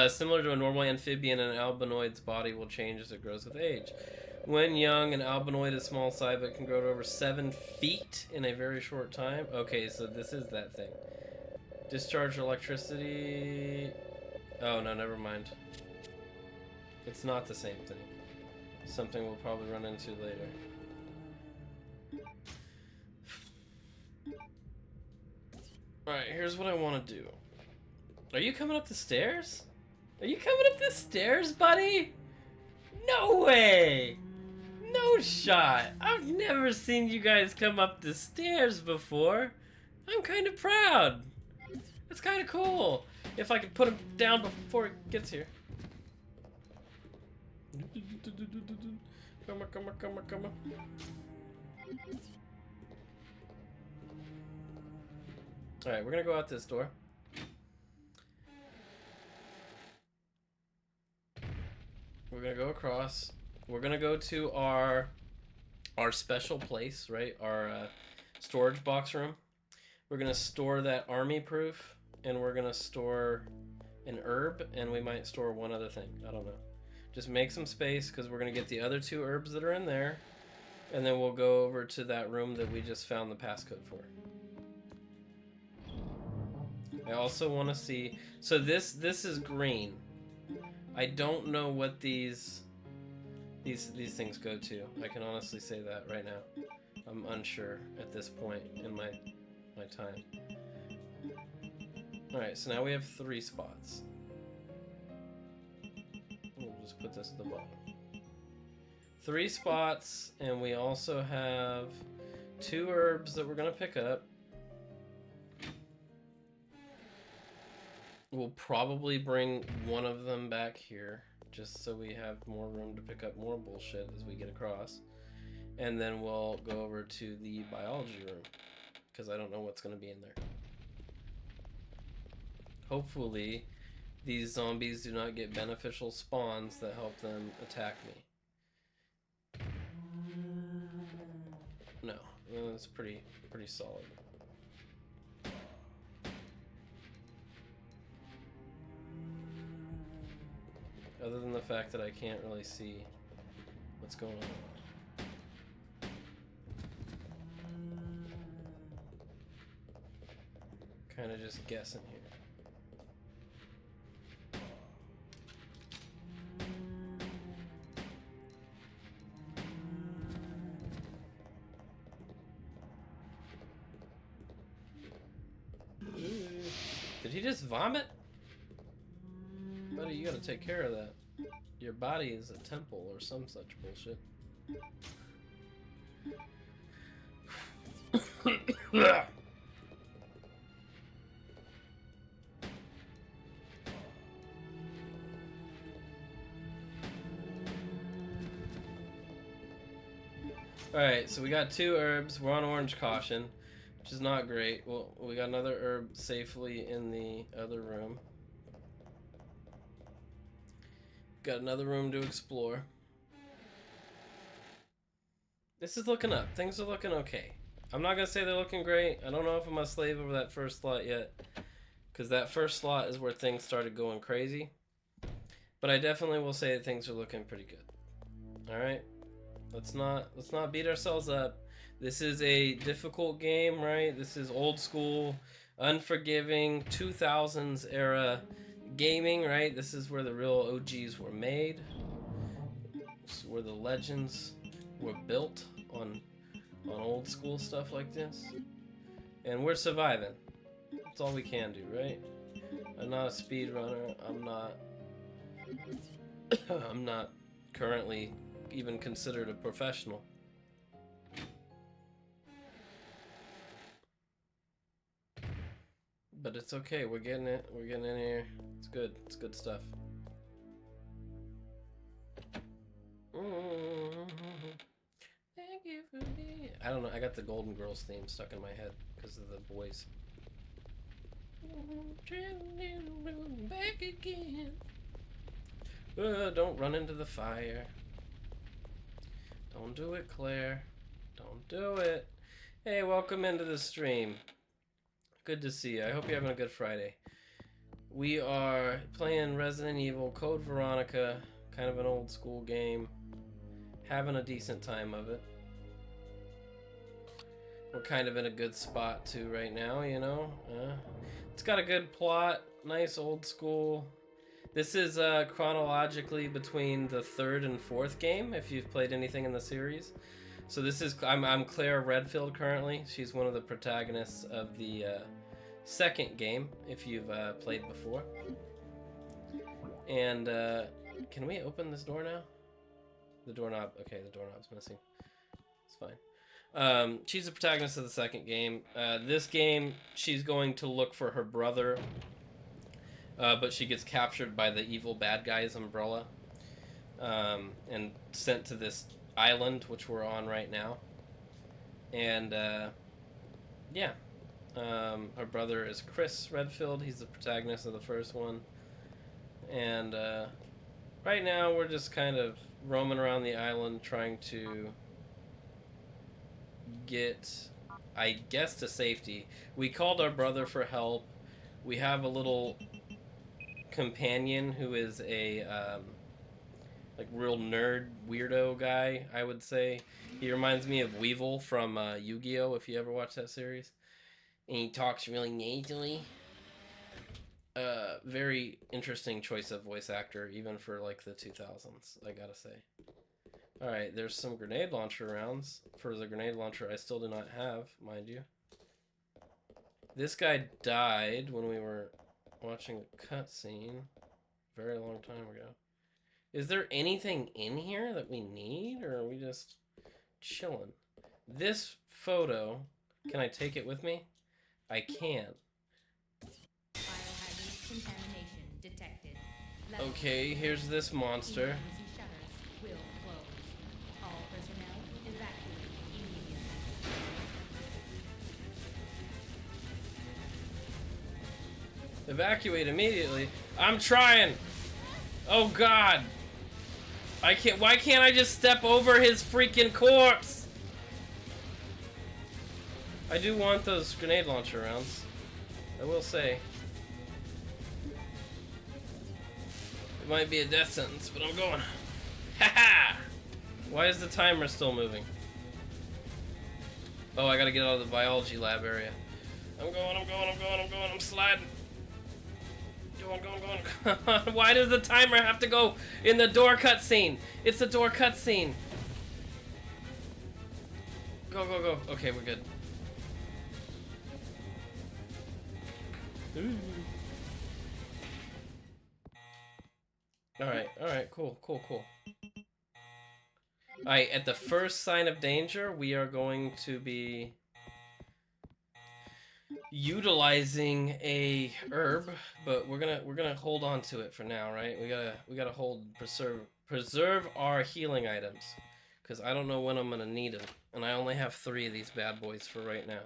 Similar to a normal amphibian, an albinoid's body will change as it grows with age. When young, an albinoid is small size but can grow to over 7 feet in a very short time. Okay, so this is that thing. Discharge electricity... Oh, no, never mind. It's not the same thing. Something we'll probably run into later. Alright, here's what I want to do. Are you coming up the stairs? Are you coming up the stairs, buddy? No way! No shot! I've never seen you guys come up the stairs before. I'm kind of proud. That's kind of cool. If I could put him down before it gets here. Come on, come on, come on, come on. Alright, we're gonna go out this door. We're gonna go across. We're gonna go to our special place, right? Our storage box room. We're gonna store that army proof, and we're gonna store an herb, and we might store one other thing. I don't know. Just make some space, because we're going to get the other 2 herbs that are in there. And then we'll go over to that room that we just found the passcode for. I also want to see... So this is green. I don't know what these things go to. I can honestly say that right now. I'm unsure at this point in my time. Alright, so now we have 3 spots. We'll just put this at the bottom. 3 spots, and we also have 2 herbs that we're gonna pick up. We'll probably bring one of them back here, just so we have more room to pick up more bullshit as we get across. And then we'll go over to the biology room, because I don't know what's gonna be in there. Hopefully, these zombies do not get beneficial spawns that help them attack me. No, it's pretty solid. Other than the fact that I can't really see what's going on. Kind of just guessing here. Did he just vomit? Buddy, you gotta take care of that. Your body is a temple or some such bullshit. Alright, so we got 2 herbs. We're on orange caution, which is not great. Well, we got another herb safely in the other room. Got another room to explore. This is looking up. Things are looking okay. I'm not gonna say they're looking great. I don't know if I'm gonna slave over that first slot yet, because that first slot is where things started going crazy. But I definitely will say that things are looking pretty good. All right, let's not beat ourselves up. This is a difficult game, right? This is old school, unforgiving 2000s era gaming, right? This is where the real OGs were made. This is where the legends were built on old school stuff like this. And we're surviving. That's all we can do, right? I'm not a speedrunner. I'm not currently even considered a professional. But it's okay. We're getting it. We're getting in here. It's good. It's good stuff. Thank you for the... I don't know. I got the Golden Girls theme stuck in my head because of the boys. Back again. Don't run into the fire. Don't do it, Claire. Don't do it. Hey, welcome into the stream. Good to see you. I hope you're having a good Friday. We are playing Resident Evil Code Veronica, kind of an old school game. Having a decent time of it. We're kind of in a good spot too right now, you know. It's got a good plot, nice old school. This is chronologically between the 3rd and 4th game, if you've played anything in the series. So this is, I'm Claire Redfield currently. She's one of the protagonists of the 2nd game, if you've played before. And can we open this door now? The doorknob, okay, the doorknob's missing. It's fine. She's the protagonist of the 2nd game. This game, she's going to look for her brother, but she gets captured by the evil bad guy's umbrella and sent to this island, which we're on right now. And yeah, her brother is Chris Redfield. He's the protagonist of the first one. And right now we're just kind of roaming around the island trying to get, I guess, to safety. We called our brother for help. We have a little companion who is a like real nerd weirdo guy, I would say. He reminds me of Weevil from Yu-Gi-Oh! If you ever watched that series. And he talks really nasally. Very interesting choice of voice actor, even for like the 2000s, I gotta say. Alright, there's some grenade launcher rounds. For the grenade launcher I still do not have, mind you. This guy died when we were watching a cutscene a very long time ago. Is there anything in here that we need, or are we just chilling? This photo, can I take it with me? I can. Biohazard contamination detected. Okay, here's this monster. Emergency shutters will close. All personnel evacuate immediately. Evacuate immediately. I'm trying. Oh God. I can't. Why can't I just step over his freaking corpse? I do want those grenade launcher rounds. I will say. It might be a death sentence, but I'm going. Haha! Why is the timer still moving? Oh, I gotta get out of the biology lab area. I'm going, I'm sliding. Going. Why does the timer have to go in the door cutscene? It's the door cutscene. Go, go, go. Okay, we're good. Alright, cool. Alright, at the first sign of danger, we are going to be utilizing a herb, but we're gonna hold on to it for now, right? We gotta preserve our healing items, because I don't know when I'm gonna need them, and I only have 3 of these bad boys for right now.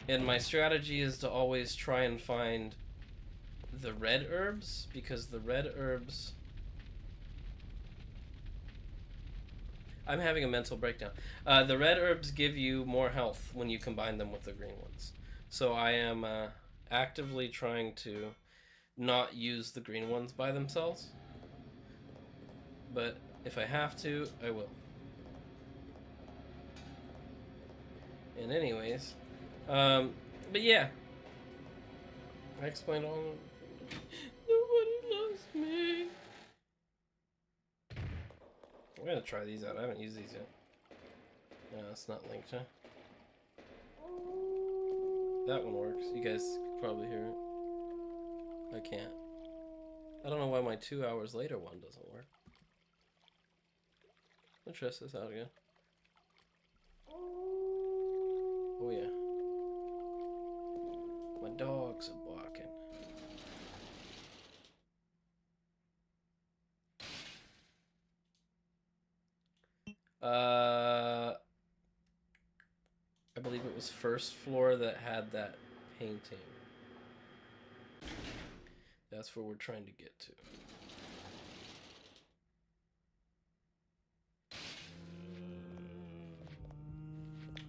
And my strategy is to always try and find the red herbs, because the red herbs... I'm having a mental breakdown. The red herbs give you more health when you combine them with the green ones. So I am actively trying to not use the green ones by themselves. But if I have to, I will. And anyways, but yeah. I explained all of them. Nobody loves me. I'm gonna try these out. I haven't used these yet. No, it's not linked, huh? That one works. You guys can probably hear it. I can't. I don't know why my 2 hours later one doesn't work. Let's test this out again. Oh yeah. My dogs are barking. I believe it was first floor that had that painting. That's where we're trying to get to.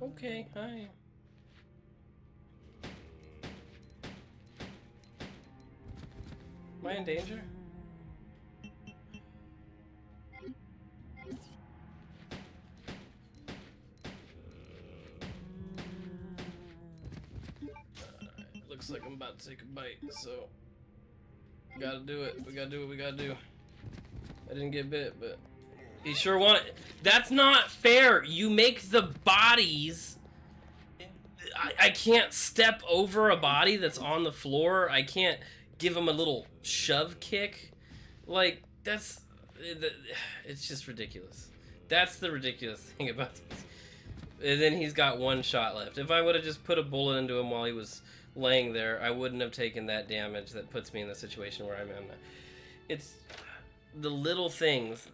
Okay, hi. Am I in danger? Looks like I'm about to take a bite, so gotta do it. We gotta do what we gotta do. I didn't get bit, but he sure wanted. That's not fair. You make the bodies. I can't step over a body that's on the floor. I can't give him a little shove kick. Like, that's... It's just ridiculous. That's the ridiculous thing about this. And then he's got 1 shot left. If I would have just put a bullet into him while he was laying there, I wouldn't have taken that damage that puts me in the situation where I'm in. It's the little things.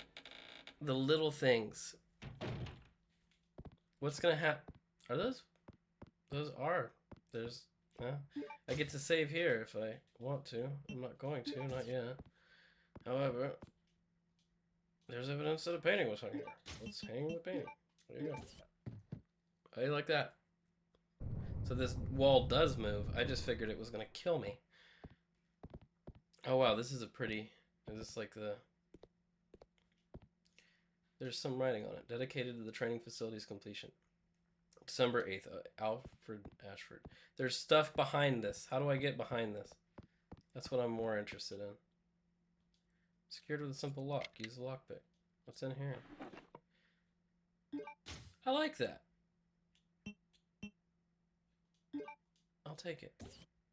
The little things. What's gonna happen? Are those? Those are. There's. I get to save here if I want to. I'm not going to, not yet. However, there's evidence that a painting was hung here. Let's hang the painting. There you go. How do you like that? So this wall does move. I just figured it was gonna kill me. Oh wow, this is a pretty... Is this like the... There's some writing on it. Dedicated to the training facility's completion. December 8th. Alfred Ashford. There's stuff behind this. How do I get behind this? That's what I'm more interested in. Secured with a simple lock. Use the lockpick. What's in here? I like that. I'll take it.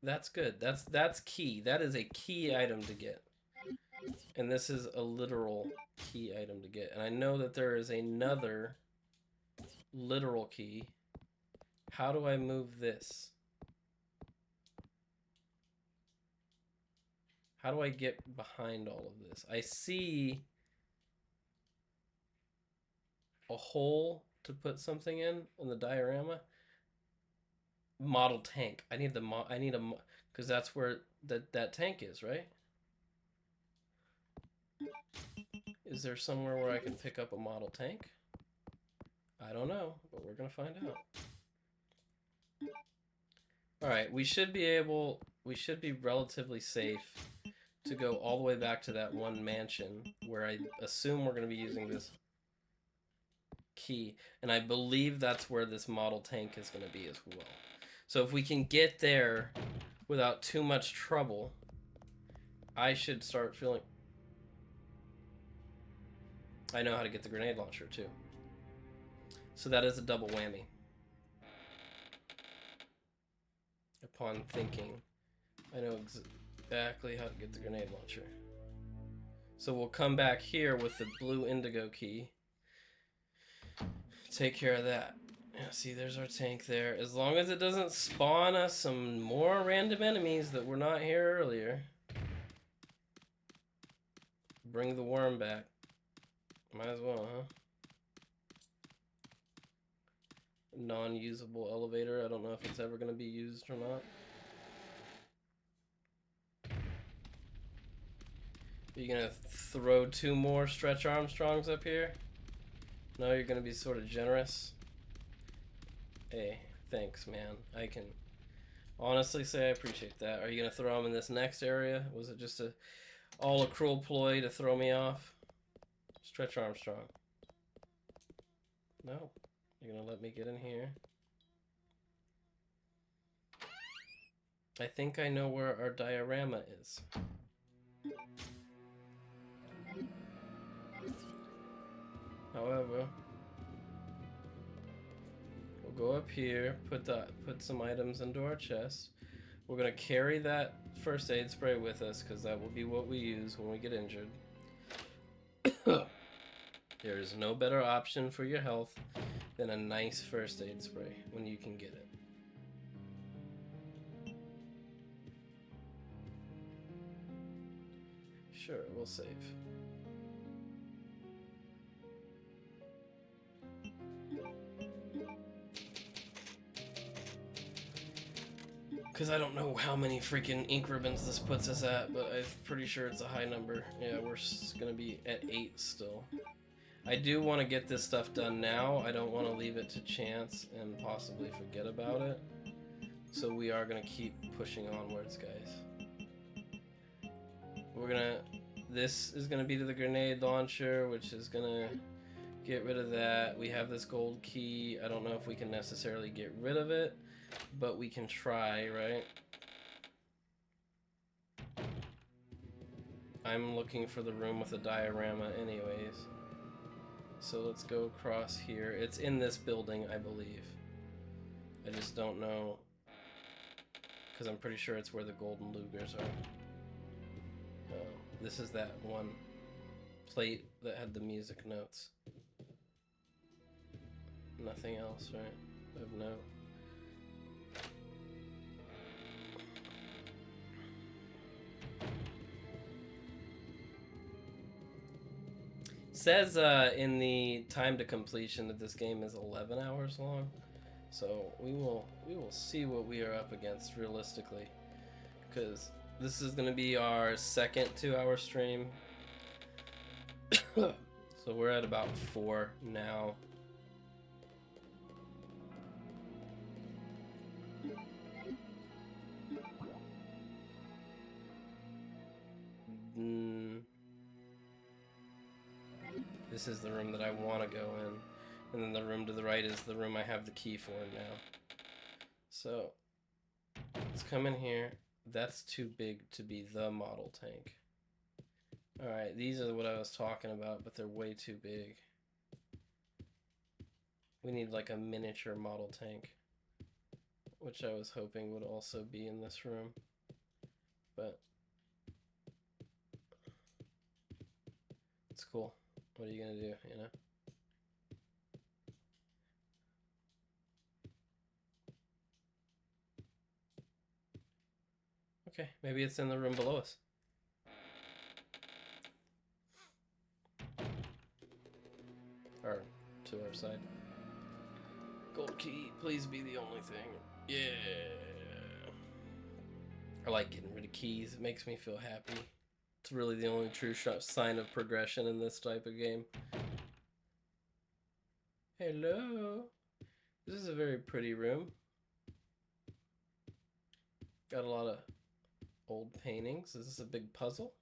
That's good. That's key. That is a key item to get. And this is a literal key item to get. And I know that there is another literal key. How do I move this? How do I get behind all of this? I see a hole to put something in the diorama. Model tank. I need because that's where that tank is, right? Is there somewhere where I can pick up a model tank? I don't know, but we're gonna find out. Alright, we should be relatively safe to go all the way back to that one mansion where I assume we're gonna be using this key. And I believe that's where this model tank is gonna be as well. So if we can get there without too much trouble, I should start feeling... I know how to get the grenade launcher too. So that is a double whammy. Upon thinking, I know exactly how to get the grenade launcher. So we'll come back here with the blue indigo key. Take care of that. Yeah, see, there's our tank there. As long as it doesn't spawn us some more random enemies that were not here earlier. Bring the worm back. Might as well, huh? Non-usable elevator. I don't know if it's ever going to be used or not. Are you going to throw 2 more Stretch Armstrongs up here? No, you're going to be sort of generous. Hey, thanks, man. I can honestly say I appreciate that. Are you going to throw them in this next area? Was it just all a cruel ploy to throw me off? Stretch Armstrong. No. You're going to let me get in here. I think I know where our diorama is. However, we'll go up here, put some items into our chest. We're gonna carry that first aid spray with us because that will be what we use when we get injured. There is no better option for your health than a nice first aid spray when you can get it. Sure, we'll save. Because I don't know how many freaking ink ribbons this puts us at, but I'm pretty sure it's a high number. Yeah, we're going to be at 8 still. I do want to get this stuff done now. I don't want to leave it to chance and possibly forget about it. So we are going to keep pushing onwards, guys. We're going to... This is going to be to the grenade launcher, which is going to get rid of that. We have this gold key. I don't know if we can necessarily get rid of it, but we can try, right? I'm looking for the room with the diorama anyways. So let's go across here. It's in this building, I believe. I just don't know, because I'm pretty sure it's where the golden Lugers are. Oh, this is that one plate that had the music notes. Nothing else, right? Of note. Says in the time to completion that this game is 11 hours long, so we will see what we are up against realistically, because this is going to be our second 2-hour stream. So we're at about 4 now. This is the room that I want to go in. And then the room to the right is the room I have the key for now. So, let's come in here. That's too big to be the model tank. Alright, these are what I was talking about, but they're way too big. We need like a miniature model tank, which I was hoping would also be in this room. But it's cool. What are you gonna do, you know? Okay, maybe it's in the room below us. Or to our side. Gold key, please be the only thing. Yeah. I like getting rid of keys. It makes me feel happy. It's really the only true sign of progression in this type of game. Hello. This is a very pretty room. Got a lot of old paintings. Is this a big puzzle?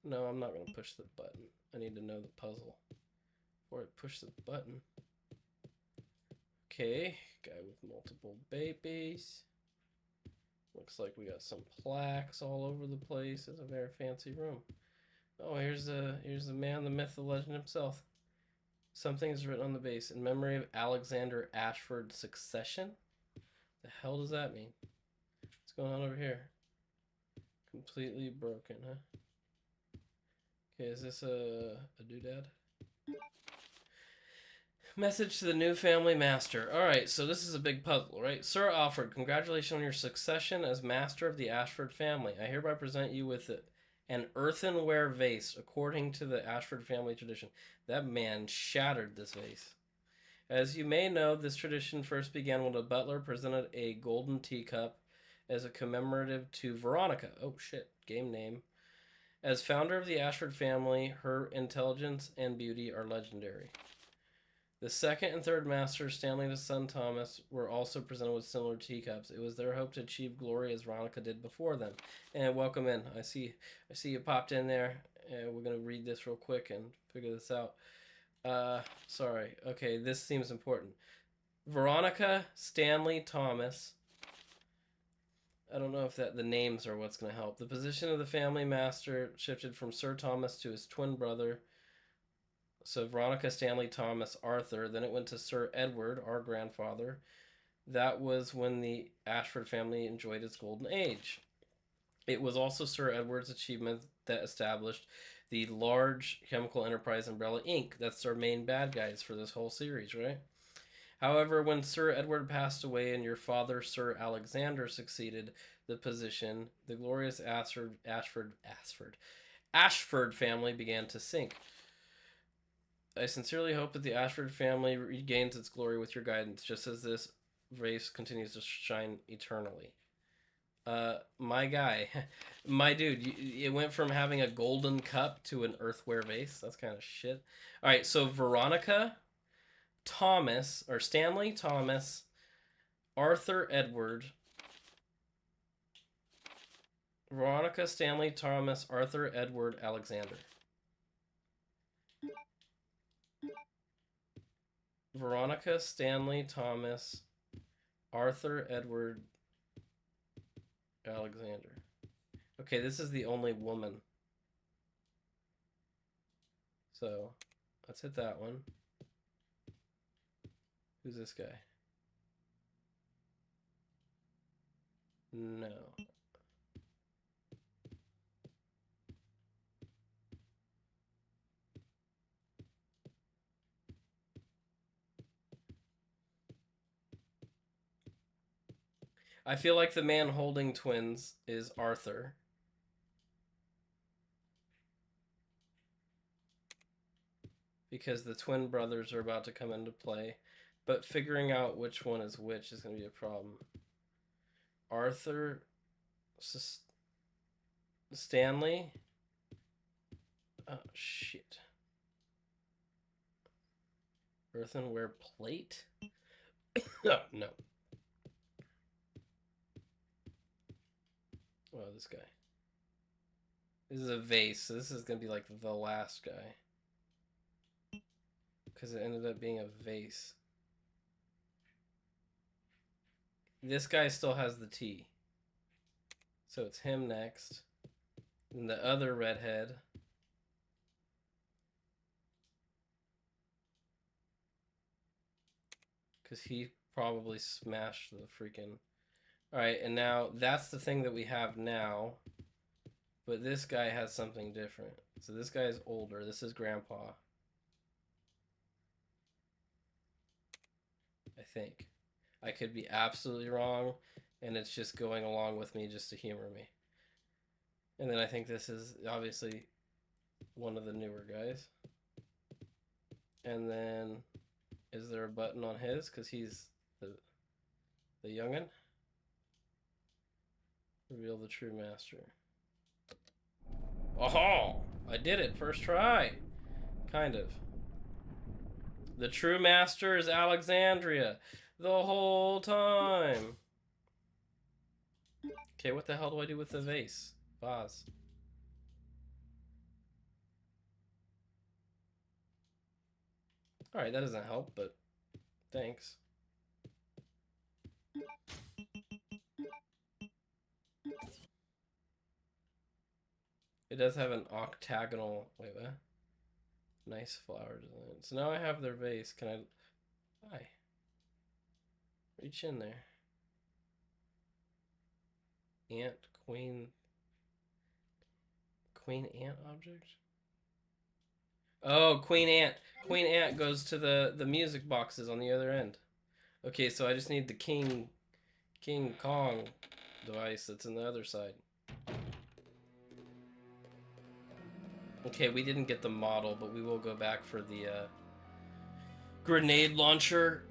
No, I'm not going to push the button. I need to know the puzzle before I push the button. Okay, guy with multiple babies. Looks like we got some plaques all over the place. It's a very fancy room. Oh, here's the man, the myth, the legend himself. Something is written on the base in memory of Alexander Ashford's succession. The hell does that mean? What's going on over here? Completely broken, huh? Okay, is this a doodad? Message to the new family master. Alright, so this is a big puzzle, right? Sir Alfred, congratulations on your succession as master of the Ashford family. I hereby present you with an earthenware vase, according to the Ashford family tradition. That man shattered this vase. As you may know, this tradition first began when a butler presented a golden teacup as a commemorative to Veronica. Oh shit, game name. As founder of the Ashford family, her intelligence and beauty are legendary. The second and third masters, Stanley and his son Thomas, were also presented with similar teacups. It was their hope to achieve glory as Veronica did before them. And welcome in. I see you popped in there. We're gonna read this real quick and figure this out. Sorry. Okay, this seems important. Veronica, Stanley, Thomas. I don't know if the names are what's gonna help. The position of the family master shifted from Sir Thomas to his twin brother. So Veronica, Stanley, Thomas, Arthur. Then it went to Sir Edward, our grandfather. That was when the Ashford family enjoyed its golden age. It was also Sir Edward's achievement that established the large chemical enterprise Umbrella Inc. That's our main bad guys for this whole series, right? However, when Sir Edward passed away and your father, Sir Alexander, succeeded the position, the glorious Ashford family began to sink. I sincerely hope that the Ashford family regains its glory with your guidance, just as this race continues to shine eternally. My guy, my dude, it went from having a golden cup to an earthware vase. That's kind of shit. All right, so Veronica, Thomas, or Stanley, Thomas, Arthur, Edward. Veronica, Stanley, Thomas, Arthur, Edward, Alexander. Veronica, Stanley, Thomas, Arthur, Edward, Alexander. Okay, this is the only woman. So, let's hit that one. Who's this guy? No. I feel like the man holding twins is Arthur. Because the twin brothers are about to come into play. But figuring out which one is which is going to be a problem. Arthur... Stanley? Oh, shit. Earthenware plate? Oh, no. Oh, this guy. This is a vase, so this is gonna be like the last guy. Because it ended up being a vase. This guy still has the T. So it's him next. And the other redhead. Because he probably smashed the freaking... Alright, and now that's the thing that we have now. But this guy has something different. So this guy is older. This is Grandpa. I think. I could be absolutely wrong, and it's just going along with me just to humor me. And then I think this is obviously one of the newer guys. And then, is there a button on his? Because he's the youngin'. Reveal the true master. Oh, I did it. First try. Kind of. The true master is Alexandria. The whole time. Okay, what the hell do I do with the vase? Vase. Alright, that doesn't help, but thanks. It does have an octagonal... Wait, what? Nice flower design. So now I have their vase. Can I... Hi. Reach in there. Ant, queen... Queen ant object? Oh, queen ant. Queen ant goes to the music boxes on the other end. Okay, so I just need the King Kong device that's in the other side. Okay, we didn't get the model, but we will go back for the grenade launcher,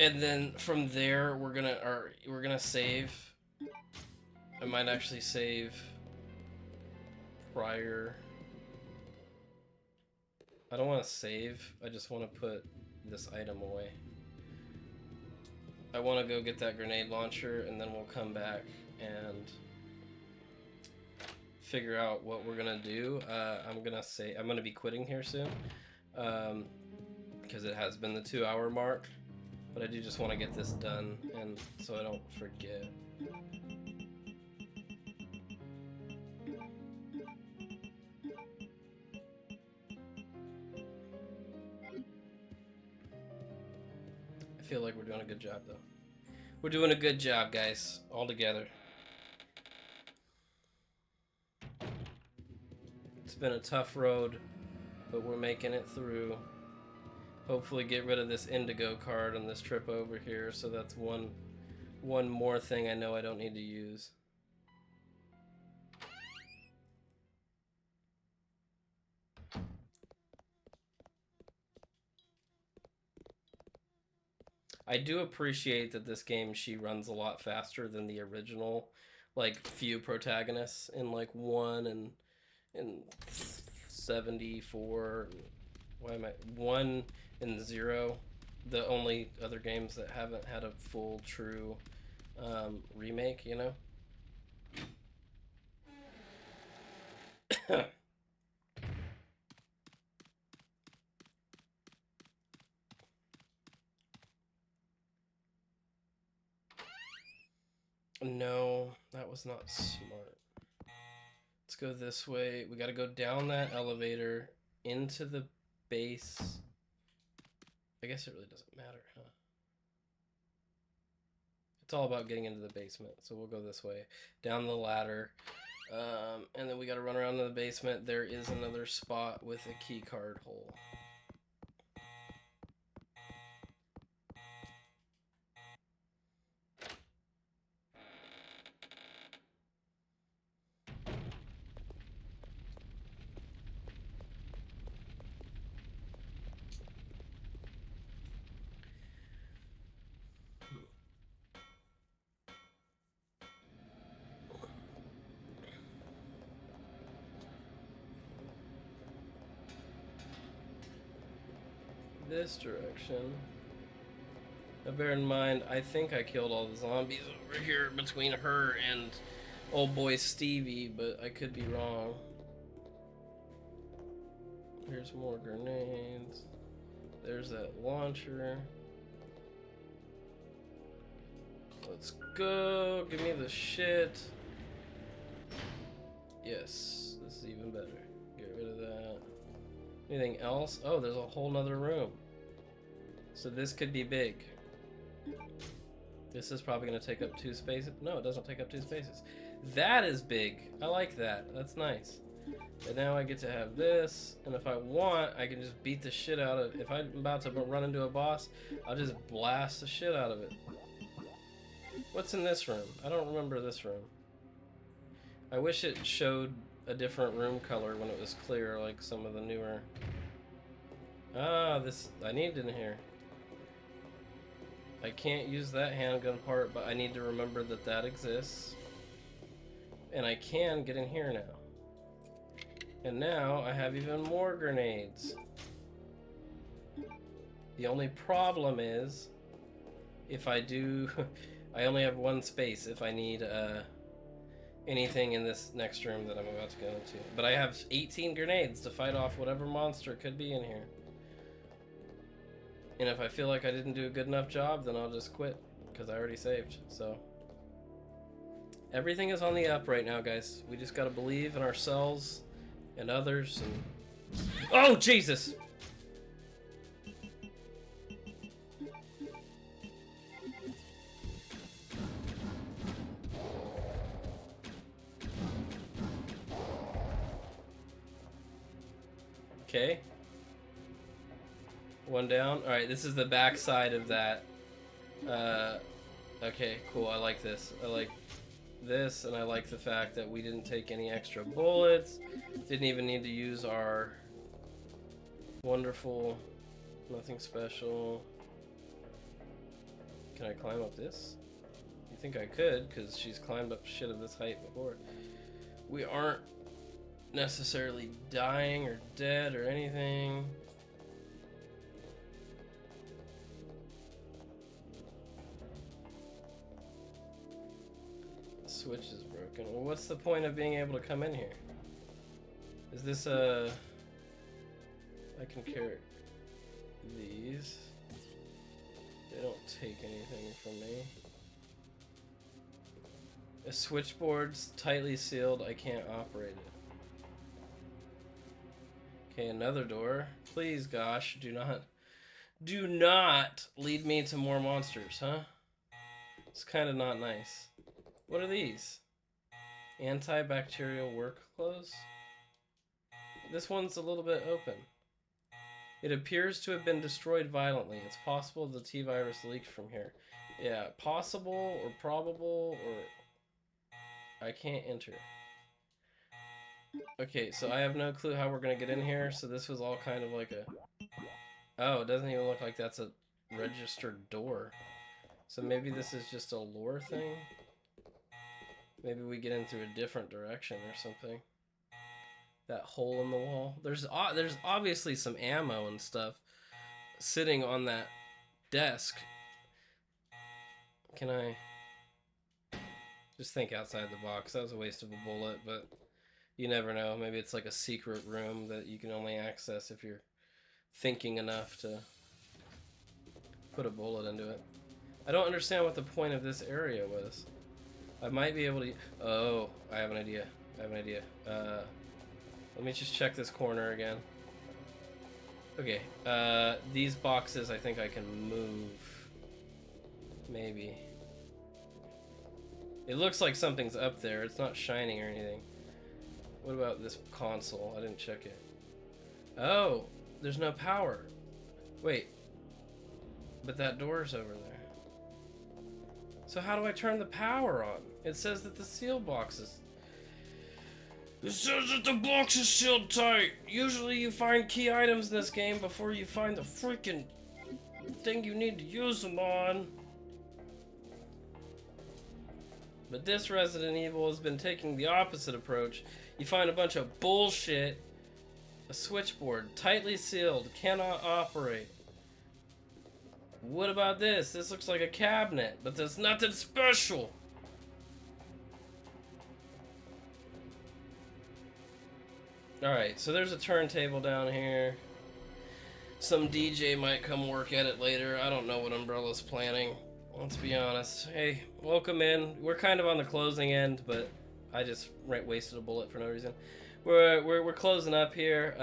and then from there we're gonna save. I might actually save prior. I don't want to save. I just want to put this item away. I want to go get that grenade launcher, and then we'll come back and figure out what we're gonna do. I'm gonna be quitting here soon, because it has been the 2-hour mark. But I do just want to get this done, and so I don't forget. I feel like we're doing a good job, though. We're doing a good job, guys, all together. It's been a tough road, but we're making it through. Hopefully get rid of this indigo card on this trip over here, so that's one more thing I know I don't need to use. I do appreciate that this game, she runs a lot faster than the original, like, few protagonists in, like, 1 and 74. Why am I... 1 and 0. The only other games that haven't had a full, true remake, you know? No, that was not smart. Let's go this way. We gotta go down that elevator into the base. I guess it really doesn't matter, huh? It's all about getting into the basement, so we'll go this way. Down the ladder. And then we gotta run around to the basement. There is another spot with a key card hole. This direction. Now bear in mind, I think I killed all the zombies over here between her and old boy Stevie, but I could be wrong. Here's more grenades. There's that launcher. Let's go. Give me the shit. Yes, this is even better. Get rid of that. Anything else? Oh, there's a whole nother room. So this could be big. This is probably going to take up 2 spaces. No, it doesn't take up 2 spaces. That is big. I like that. That's nice. And now I get to have this. And if I want, I can just beat the shit out of it. If I'm about to run into a boss, I'll just blast the shit out of it. What's in this room? I don't remember this room. I wish it showed a different room color when it was clear, like some of the newer. Ah, this I need in here. I can't use that handgun part, but I need to remember that that exists. And I can get in here now. And now I have even more grenades. The only problem is, if I do, I only have 1 space if I need anything in this next room that I'm about to go into. But I have 18 grenades to fight off whatever monster could be in here. And if I feel like I didn't do a good enough job, then I'll just quit, because I already saved. So everything is on the up right now, guys. We just gotta believe in ourselves and others. And oh, Jesus! Okay. 1 down. Alright, this is the back side of that. Okay, cool. I like this. I like this, and I like the fact that we didn't take any extra bullets. Didn't even need to use our wonderful, nothing special. Can I climb up this? You think I could, because she's climbed up shit of this height before. We aren't necessarily dying or dead or anything. Switch is broken. Well, what's the point of being able to come in here? Is this a... I can carry these. They don't take anything from me. A switchboard's tightly sealed. I can't operate it. Okay, another door. Please, gosh, do not lead me to more monsters, huh? It's kind of not nice. What are these? Antibacterial work clothes? This one's a little bit open. It appears to have been destroyed violently. It's possible the T-virus leaked from here. Yeah, possible or probable or... I can't enter. Okay, so I have no clue how we're gonna get in here, so this was all kind of like a... Oh, it doesn't even look like that's a registered door. So maybe this is just a lore thing? Maybe we get in through a different direction or something. That hole in the wall. There's obviously some ammo and stuff sitting on that desk. Can I just think outside the box? That was a waste of a bullet, but you never know. Maybe it's like a secret room that you can only access if you're thinking enough to put a bullet into it. I don't understand what the point of this area was. I might be able to... Oh, I have an idea. Let me just check this corner again. Okay, these boxes I think I can move. Maybe. It looks like something's up there. It's not shining or anything. What about this console? I didn't check it. Oh, there's no power. Wait. But that door's over there. So how do I turn the power on? It says that the seal box is... It says that the box is sealed tight. Usually you find key items in this game before you find the freaking thing you need to use them on. But this Resident Evil has been taking the opposite approach. You find a bunch of bullshit. A switchboard, tightly sealed, cannot operate. What about this? This looks like a cabinet, but there's nothing special. Alright, so there's a turntable down here. Some DJ might come work at it later. I don't know what Umbrella's planning. Let's be honest. Hey, welcome in. We're kind of on the closing end, but I just wasted a bullet for no reason. We're closing up here.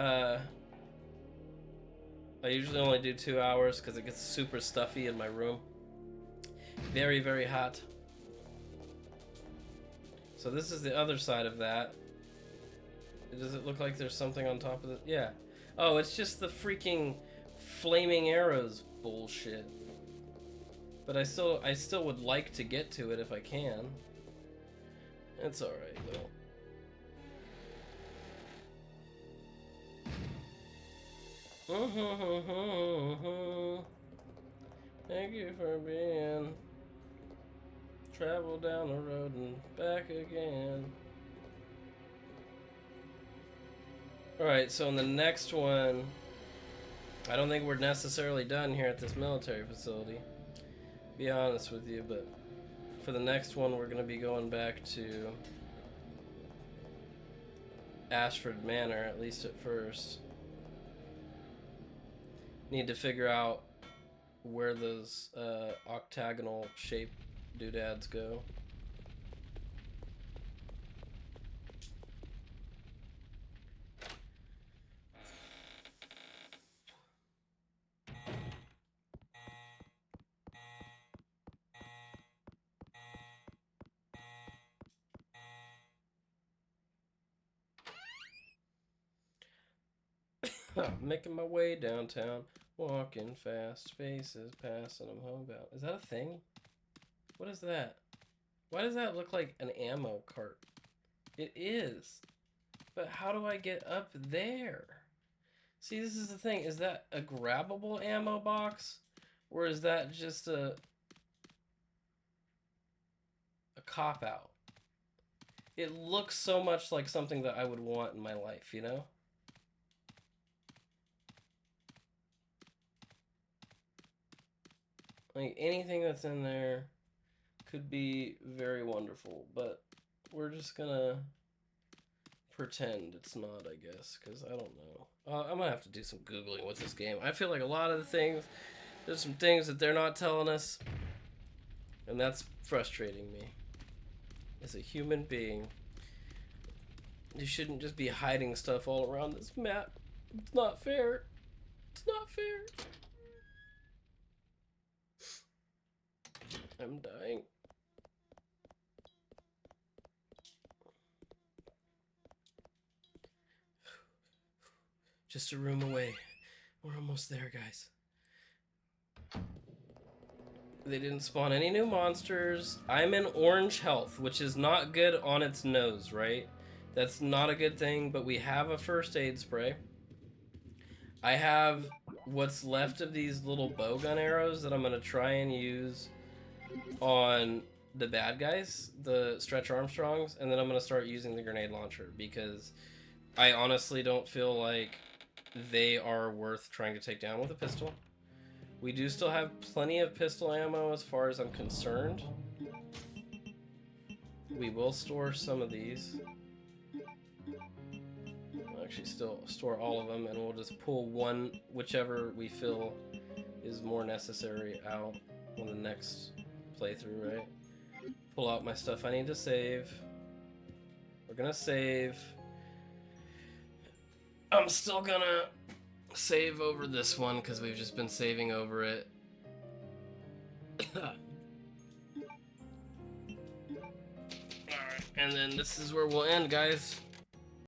I usually only do 2 hours because it gets super stuffy in my room. Very, very hot. So this is the other side of that. Does it look like there's something on top of it? Yeah. Oh, it's just the freaking flaming arrows bullshit. But I still would like to get to it if I can. It's alright though. Thank you for being. Travel down the road and back again. Alright, so in the next one, I don't think we're necessarily done here at this military facility. Be honest with you, but for the next one, we're going to be going back to Ashford Manor, at least at first. Need to figure out where those octagonal shaped doodads go. Making my way downtown, walking fast, faces passing, I'm homebound. Is that a thing? What is that? Why does that look like an ammo cart? It is. But how do I get up there? See, this is the thing. Is that a grabbable ammo box? Or is that just a cop-out? It looks so much like something that I would want in my life, you know? Like, anything that's in there could be very wonderful, but we're just gonna pretend it's not, I guess, because I don't know. I'm gonna have to do some Googling with this game. I feel like a lot of the things, there's some things that they're not telling us, and that's frustrating me. As a human being, you shouldn't just be hiding stuff all around this map. It's not fair. It's not fair. I'm dying. Just a room away. We're almost there, guys. They didn't spawn any new monsters. I'm in orange health, which is not good on its nose, right? That's not a good thing, but we have a first aid spray. I have what's left of these little bowgun arrows that I'm going to try and use on the bad guys, the Stretch Armstrongs, and then I'm going to start using the grenade launcher because I honestly don't feel like they are worth trying to take down with a pistol. We do still have plenty of pistol ammo as far as I'm concerned. We will store some of these. I'll actually still store all of them, and we'll just pull one, whichever we feel is more necessary, out on the next playthrough, right? Pull out my stuff I need to save. We're gonna save. I'm still gonna save over this one because we've just been saving over it. Alright, and then this is where we'll end, guys.